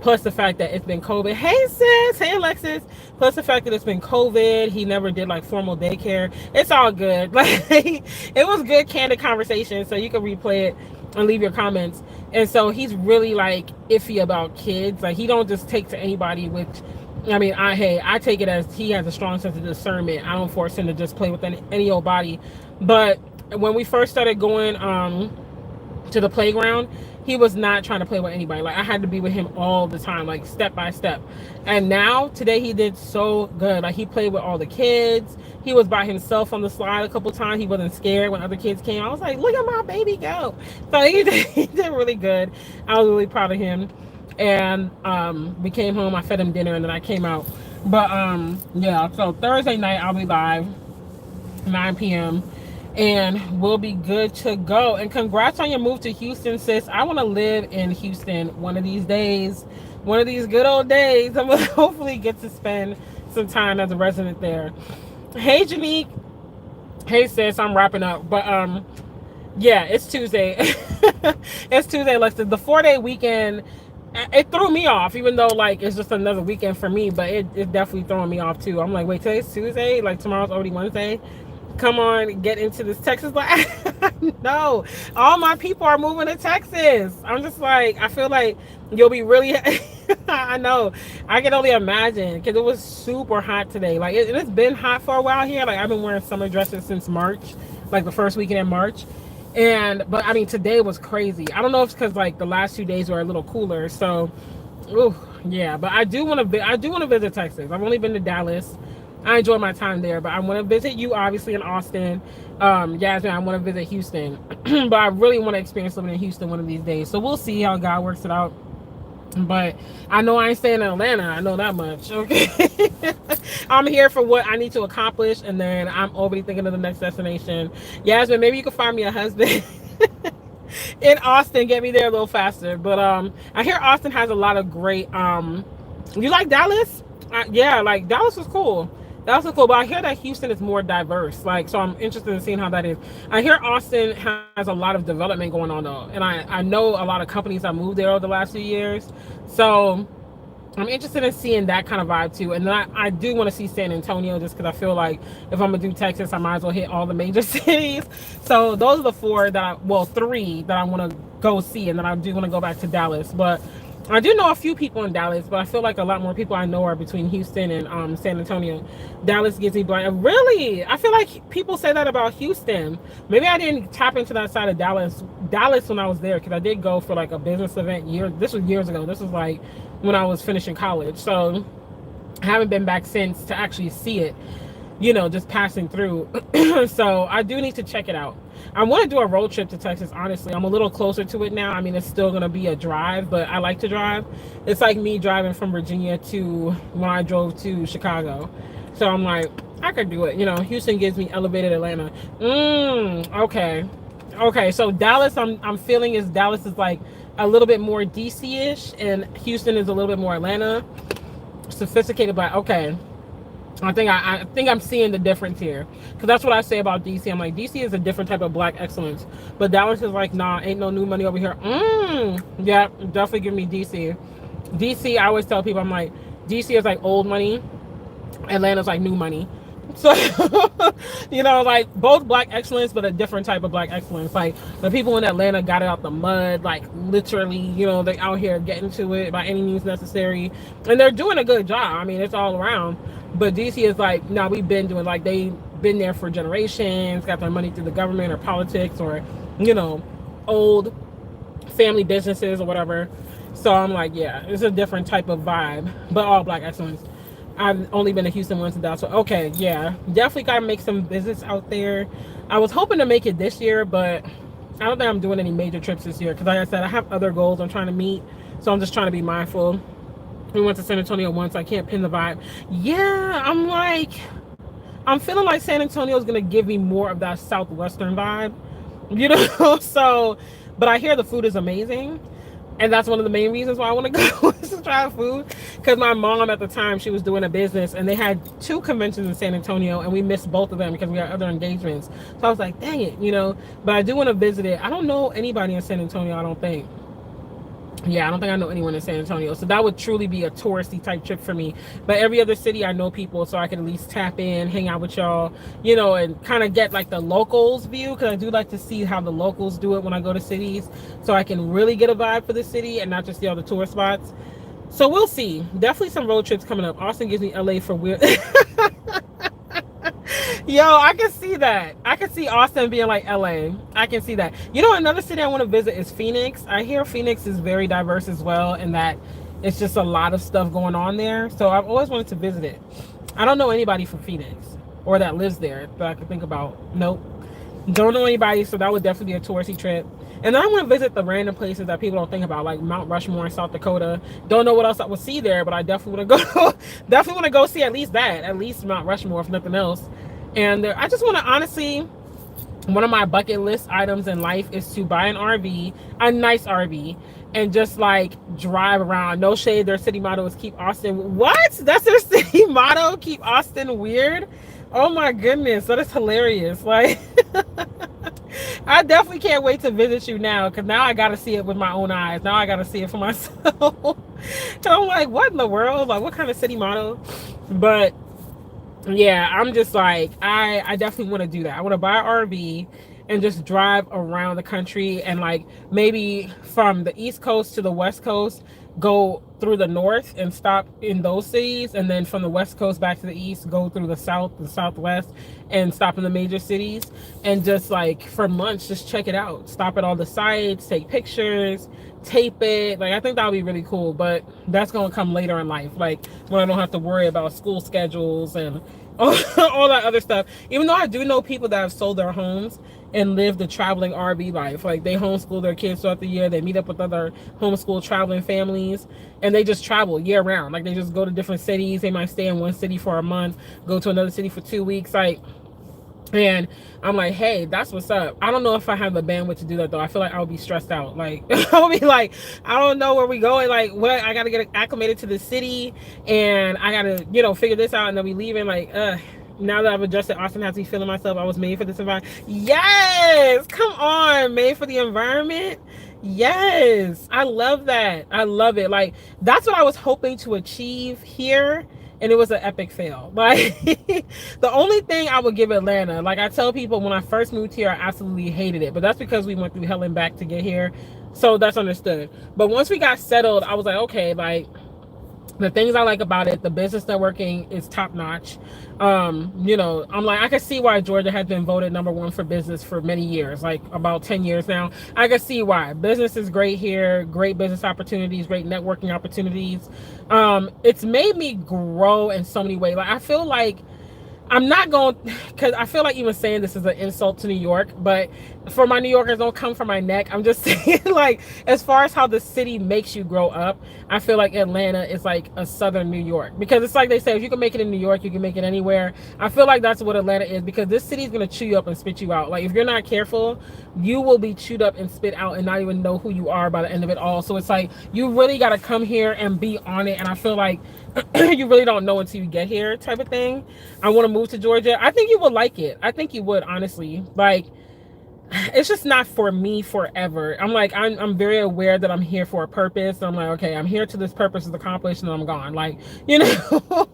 Plus the fact that it's been COVID. Hey sis, hey Alexis. Plus the fact that it's been COVID, he never did like formal daycare. It's all good. Like it was good, candid conversation. So you can replay it and leave your comments. And so he's really like iffy about kids. Like he don't just take to anybody, which I mean, I take it as he has a strong sense of discernment. I don't force him to just play with any old body. But when we first started going to the playground, he was not trying to play with anybody. Like I had to be with him all the time, like step by step. And now today he did so good. Like he played with all the kids. He was by himself on the slide a couple times. He wasn't scared when other kids came. I was like, look at my baby go. So he did really good. I was really proud of him. And we came home, I fed him dinner, and then I came out. But yeah, so Thursday night I'll be live 9 p.m. and we'll be good to go. And congrats on your move to Houston, sis. I want to live in Houston one of these days, one of these good old days. I'm gonna hopefully get to spend some time as a resident there. Hey Janique. Hey sis, I'm wrapping up. But yeah, it's Tuesday. It's Tuesday. Like the 4-day weekend, it threw me off, even though like it's just another weekend for me, but it definitely throwing me off too. I'm like, wait, today's Tuesday, like tomorrow's already Wednesday. Come on, get into this Texas life. No, all my people are moving to Texas. I'm just like, I feel like you'll be really I know, I can only imagine, because it was super hot today. Like it's been hot for a while here. Like I've been wearing summer dresses since March, like the first weekend in March. But I mean, today was crazy. I don't know if it's because like the last 2 days were a little cooler. So, ooh, yeah. But I do want to visit Texas. I've only been to Dallas. I enjoy my time there, but I want to visit you, obviously, in Austin. Yasmin, I want to visit Houston, but I really want to experience living in Houston one of these days. So we'll see how God works it out. But I know I ain't staying in Atlanta. I know that much. Okay. I'm here for what I need to accomplish, and then I'm already thinking of the next destination. Yasmin, maybe you can find me a husband in Austin, get me there a little faster. But I hear Austin has a lot of great you like Dallas? Yeah, like Dallas was cool. That was cool, but I hear that Houston is more diverse. Like, so I'm interested in seeing how that is. I hear Austin has a lot of development going on though, and I know a lot of companies that moved there over the last few years. So I'm interested in seeing that kind of vibe too. And then I do want to see San Antonio, just because I feel like if I'm gonna do Texas, I might as well hit all the major cities. So those are the three that I want to go see, and then I do want to go back to Dallas. But I do know a few people in Dallas, but I feel like a lot more people I know are between Houston and San Antonio. Dallas gives me blind. Really? I feel like people say that about Houston. Maybe I didn't tap into that side of Dallas when I was there, because I did go for like a business event this was years ago. This was like when I was finishing college. So I haven't been back since to actually see it, just passing through. So I do need to check it out. I want to do a road trip to Texas, honestly. I'm a little closer to it now. I mean, it's still going to be a drive, but I like to drive. It's like me driving from Virginia to when I drove to Chicago. So I'm like, I could do it. Houston gives me elevated Atlanta. Okay. So Dallas, I'm feeling Dallas is like a little bit more DC-ish, and Houston is a little bit more Atlanta. Sophisticated, but okay. I think I'm seeing the difference here, because that's what I say about DC. I'm like, DC is a different type of black excellence, but Dallas is like, nah, ain't no new money over here. Yeah, definitely give me DC. I always tell people, I'm like, DC is like old money, Atlanta's like new money. So like both black excellence, but a different type of black excellence. Like the people in Atlanta got it out the mud, like literally, they out here getting to it by any means necessary, and they're doing a good job. I mean, it's all around. But DC is like, no, we've been doing, like, they've been there for generations, got their money through the government or politics or, old family businesses or whatever. So I'm like, yeah, it's a different type of vibe, but all black excellence. I've only been to Houston once and Dallas. So okay, yeah, definitely gotta make some visits out there. I was hoping to make it this year, but I don't think I'm doing any major trips this year, because like I said, I have other goals I'm trying to meet. So I'm just trying to be mindful. We went to San Antonio once. I can't pin the vibe. Yeah, I'm feeling like San Antonio is going to give me more of that Southwestern vibe, So, but I hear the food is amazing. And that's one of the main reasons why I want to go is to try food. Because my mom at the time, she was doing a business and they had 2 conventions in San Antonio and we missed both of them because we had other engagements. So I was like, dang it, you know. But I do want to visit it. I don't know anybody in San Antonio, I don't think. Yeah, I don't think I know anyone in San Antonio. So that would truly be a touristy type trip for me. But every other city I know people, so I can at least tap in, hang out with y'all, you know, and kind of get like the locals view, because I do like to see how the locals do it when I go to cities, so I can really get a vibe for the city and not just see all the tourist spots. So we'll see. Definitely some road trips coming up. Austin gives me LA for weird. Yo, I can see that. I can see Austin being like LA. I can see that. You know, another city I want to visit is Phoenix. I hear Phoenix is very diverse as well, and that it's just a lot of stuff going on there. So I've always wanted to visit it. I don't know anybody from Phoenix or that lives there that I can think about. Nope. Don't know anybody, so that would definitely be a touristy trip. And then I want to visit the random places that people don't think about, like Mount Rushmore in South Dakota. Don't know what else I would see there, but I definitely want to go. Definitely want to go see at least that, at least Mount Rushmore, if nothing else. And I just want to, honestly, one of my bucket list items in life is to buy an RV, a nice RV, and just like drive around. No shade, their city motto is keep Austin. What? That's their city motto? Keep Austin weird? Oh my goodness, that is hilarious. Like, I definitely can't wait to visit you now, because now I got to see it with my own eyes. Now I got to see it for myself. And I'm like, what in the world? Like, what kind of city motto? But yeah, I'm just like, I definitely want to do that. I want to buy an RV and just drive around the country, and like maybe from the East Coast to the West Coast, go through the north and stop in those cities, and then from the West Coast back to the east, go through the south, the southwest, and stop in the major cities, and just like for months just check it out, stop at all the sites, take pictures, tape it. Like, I think that would be really cool, but that's gonna come later in life, like when I don't have to worry about school schedules and all that other stuff. Even though I do know people that have sold their homes and live the traveling RV life. Like, they homeschool their kids throughout the year, they meet up with other homeschool traveling families, and they just travel year round. Like, they just go to different cities. They might stay in one city for a month, go to another city for 2 weeks, like. And I'm like, hey, that's what's up. I don't know if I have the bandwidth to do that, though. I feel like I'll be stressed out. Like, I'll be like, I don't know where we going. Like, what? I got to get acclimated to the city, and I got to, you know, figure this out, and then we leaving. Like, now that I've adjusted, Austin has me feeling myself. I was made for this environment. Yes, come on, made for the environment. Yes, I love that. I love it. Like, that's what I was hoping to achieve here, and it was an epic fail. Like, the only thing I would give Atlanta, like I tell people, when I first moved here, I absolutely hated it, but that's because we went through hell and back to get here, so that's understood. But once we got settled, I was like, okay, like, the things I like about it, the business networking is top notch. You know, I'm like, I can see why Georgia has been voted #1 for business for many years, like about 10 years now. I can see why. Business is great here, great business opportunities, great networking opportunities. It's made me grow in so many ways. Like, I feel like I'm not going, because I feel like even saying this is an insult to New York, but for my New Yorkers, don't come for my neck. I'm just saying, like, as far as how the city makes you grow up, I feel like Atlanta is like a southern New York, because it's like they say, if you can make it in New York, you can make it anywhere. I feel like that's what Atlanta is, because this city is going to chew you up and spit you out. Like, if you're not careful, you will be chewed up and spit out and not even know who you are by the end of it all. So it's like, you really got to come here and be on it. And I feel like you really don't know until you get here, type of thing. I want to move to Georgia. I think you would like it. I think you would, honestly. Like, it's just not for me forever. I'm like, I'm very aware that I'm here for a purpose. I'm like, okay, I'm here till this purpose is accomplished, and I'm gone. Like, you know.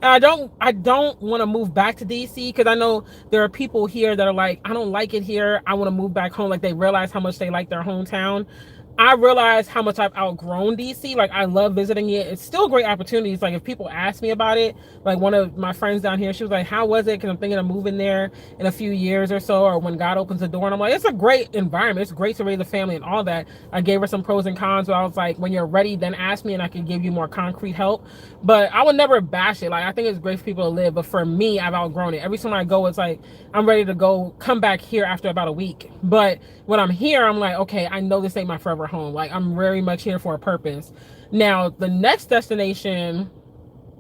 And I don't want to move back to DC, because I know there are people here that are like, I don't like it here, I want to move back home. Like, they realize how much they like their hometown. I realize how much I've outgrown DC. Like, I love visiting it. It's still great opportunities. Like, if people ask me about it, like one of my friends down here, she was like, how was it? Because I'm thinking of moving there in a few years or so, or when God opens the door. And I'm like, it's a great environment. It's great to raise a family and all that. I gave her some pros and cons, but I was like, when you're ready, then ask me and I can give you more concrete help. But I would never bash it. Like, I think it's great for people to live. But for me, I've outgrown it. Every time I go, it's like, I'm ready to go, come back here after about a week. But when I'm here, I'm like, okay, I know this ain't my forever home. Like, I'm very much here for a purpose. Now, the next destination,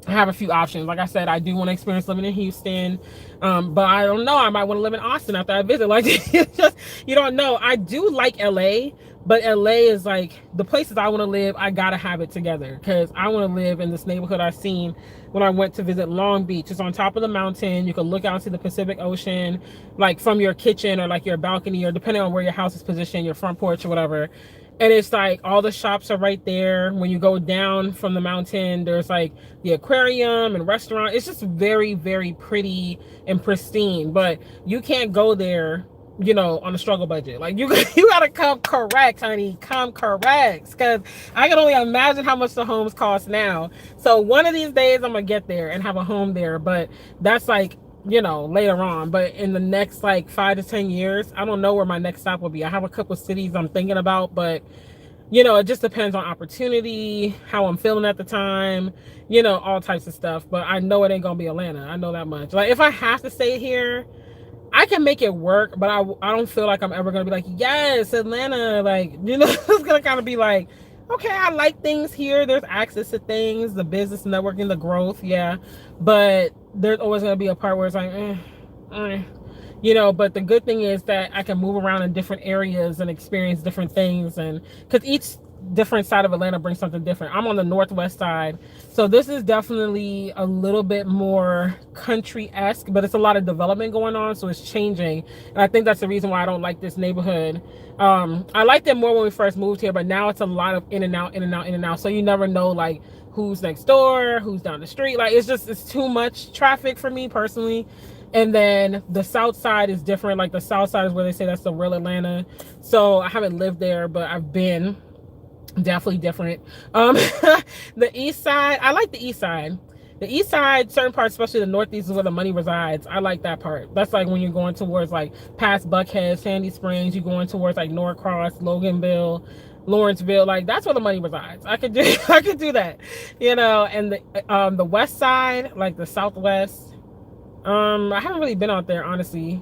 I have a few options. Like I said, I do want to experience living in Houston, but I don't know, I might want to live in Austin after I visit. Like, it's just, you don't know. I do like LA, But LA is like the places I want to live. I gotta have it together because I want to live in this neighborhood I've seen when I went to visit Long Beach. It's on top of the mountain. You can look out to the Pacific Ocean, like from your kitchen or like your balcony, or depending on where your house is positioned, your front porch or whatever. And it's like all the shops are right there. When you go down from the mountain, there's like the aquarium and restaurant. It's just very, very pretty and pristine. But you can't go there, you know, on a struggle budget. Like you gotta come correct, honey. Come correct. Because I can only imagine how much the homes cost now. So one of these days I'm gonna get there and have a home there. But that's like, you know, later on. But in the next like 5 to 10 years, I don't know where my next stop will be. I have a couple of cities I'm thinking about, but you know, it just depends on opportunity, how I'm feeling at the time, you know, all types of stuff. But I know it ain't gonna be Atlanta. I know that much. Like if I have to stay here, I can make it work, but I don't feel like I'm ever gonna be like, yes, Atlanta. Like, you know, it's gonna kind of be like, okay, I like things here. There's access to things, the business networking, the growth, yeah. But there's always gonna be a part where it's like, you know. But the good thing is that I can move around in different areas and experience different things, and because each different side of Atlanta brings something different. I'm on the northwest side, so this is definitely a little bit more country-esque, but it's a lot of development going on, so it's changing. And I think that's the reason why I don't like this neighborhood. I liked it more when we first moved here, but now it's a lot of in and out, in and out, in and out, so you never know like who's next door, who's down the street. Like it's too much traffic for me personally. And then the south side is different. Like the south side is where they say that's the real Atlanta. So I haven't lived there, but I've been. Definitely different. The east side, I like the east side. The east side, certain parts, especially the northeast, is where the money resides. I like that part. That's like when you're going towards like past Buckhead, Sandy Springs, you're going towards like Norcross, Loganville, Lawrenceville. Like that's where the money resides. I could do that, you know. And the west side, like the southwest, I haven't really been out there honestly.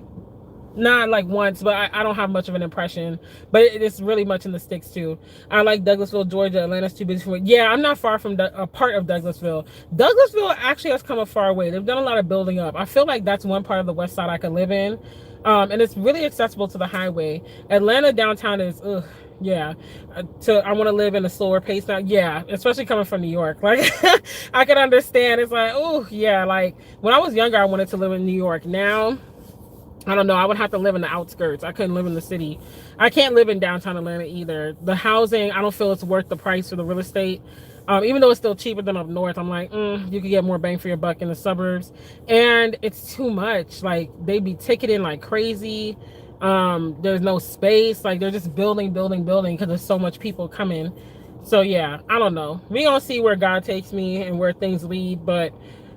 Not like once, but I don't have much of an impression. But it's really much in the sticks too. I like Douglasville, Georgia. Atlanta's too busy for me. Yeah, I'm not far from a part of Douglasville. Douglasville actually has come a far way. They've done a lot of building up. I feel like that's one part of the west side I could live in. And it's really accessible to the highway. Atlanta downtown is, yeah. I want to live in a slower pace now. Yeah, especially coming from New York. Like, I can understand. It's like, oh, yeah. Like, when I was younger, I wanted to live in New York. Now, I don't know. I would have to live in the outskirts. I couldn't live in the city. I can't live in downtown Atlanta either. The housing, I don't feel it's worth the price for the real estate. Even though it's still cheaper than up north, I'm like, you could get more bang for your buck in the suburbs. And it's too much. Like, they be ticketing like crazy. There's no space. Like, they're just building because there's so much people coming. So, yeah, I don't know. We gonna see where God takes me and where things lead, but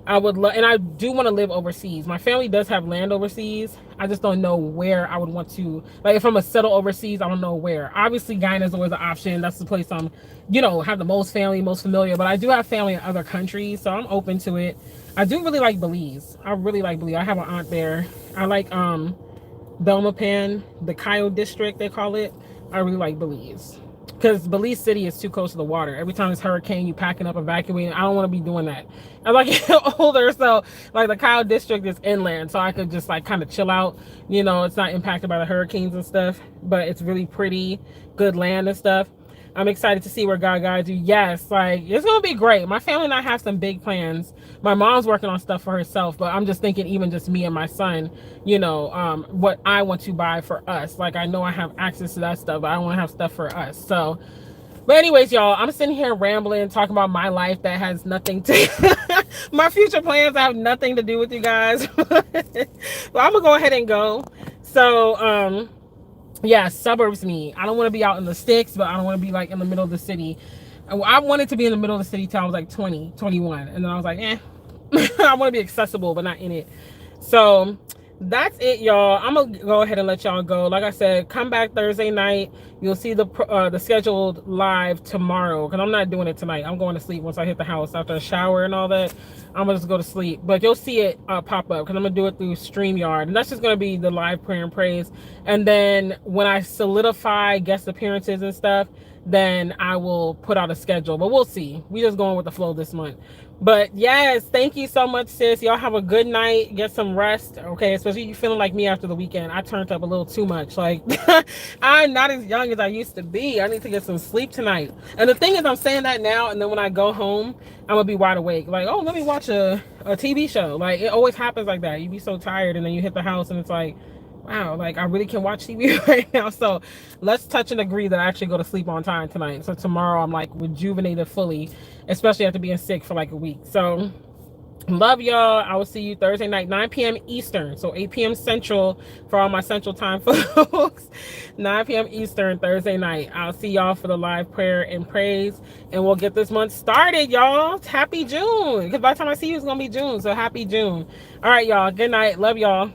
I would love, and I do want to live overseas. My family does have land overseas. I just don't know where I would want to, like if I'm gonna settle overseas, I don't know where. Obviously Guyana is always an option. That's the place I'm, you know, have the most family, most familiar, but I do have family in other countries, so I'm open to it. I do really like Belize. I really like Belize. I have an aunt there. I like Belmopan, the Cayo district, they call it. I really like Belize. Because Belize City is too close to the water. Every time it's hurricane, you packing up, evacuating. I don't want to be doing that. As I get older, so like the Kyle district is inland, so I could just like kind of chill out. You know, it's not impacted by the hurricanes and stuff, but it's really pretty, good land and stuff. I'm excited to see where God guides you. Yes, like it's gonna be great. My family and I have some big plans. My mom's working on stuff for herself, but I'm just thinking even just me and my son, you know, what I want to buy for us. Like I know I have access to that stuff, but I want to have stuff for us. So, but anyways, y'all, I'm sitting here rambling, talking about my life that has nothing to my future plans that have nothing to do with you guys. Well, I'm gonna go ahead and go. So, yeah, suburbs me. I don't want to be out in the sticks, but I don't want to be like in the middle of the city. I wanted to be in the middle of the city till I was like 20, 21. And then I was like, I want to be accessible, but not in it. So that's it, y'all. I'm going to go ahead and let y'all go. Like I said, come back Thursday night. You'll see the scheduled live tomorrow because I'm not doing it tonight. I'm going to sleep once I hit the house after a shower and all that. I'm going to just go to sleep. But you'll see it pop up because I'm going to do it through StreamYard. And that's just going to be the live prayer and praise. And then when I solidify guest appearances and stuff, then I will put out a schedule. But we'll see. We just going with the flow this month. But yes, thank you so much, sis. Y'all have a good night. Get some rest. Okay, especially you feeling like me after the weekend. I turned up a little too much. Like I'm not as young young as I used to be. I need to get some sleep tonight. And the thing is, I'm saying that now, and then when I go home, I'm gonna be wide awake. Like, oh, let me watch a TV show. Like, it always happens like that. You be so tired, and then you hit the house, and it's like, wow, like I really can watch TV right now. So let's touch and agree that I actually go to sleep on time tonight. So tomorrow I'm like rejuvenated fully, especially after being sick for like a week. So love y'all. I will see you Thursday night, 9 p.m. Eastern. So 8 p.m. Central for all my Central Time folks. 9 p.m. Eastern Thursday night. I'll see y'all for the live prayer and praise. And we'll get this month started, y'all. Happy June. Because by the time I see you, it's going to be June. So happy June. All right, y'all. Good night. Love y'all.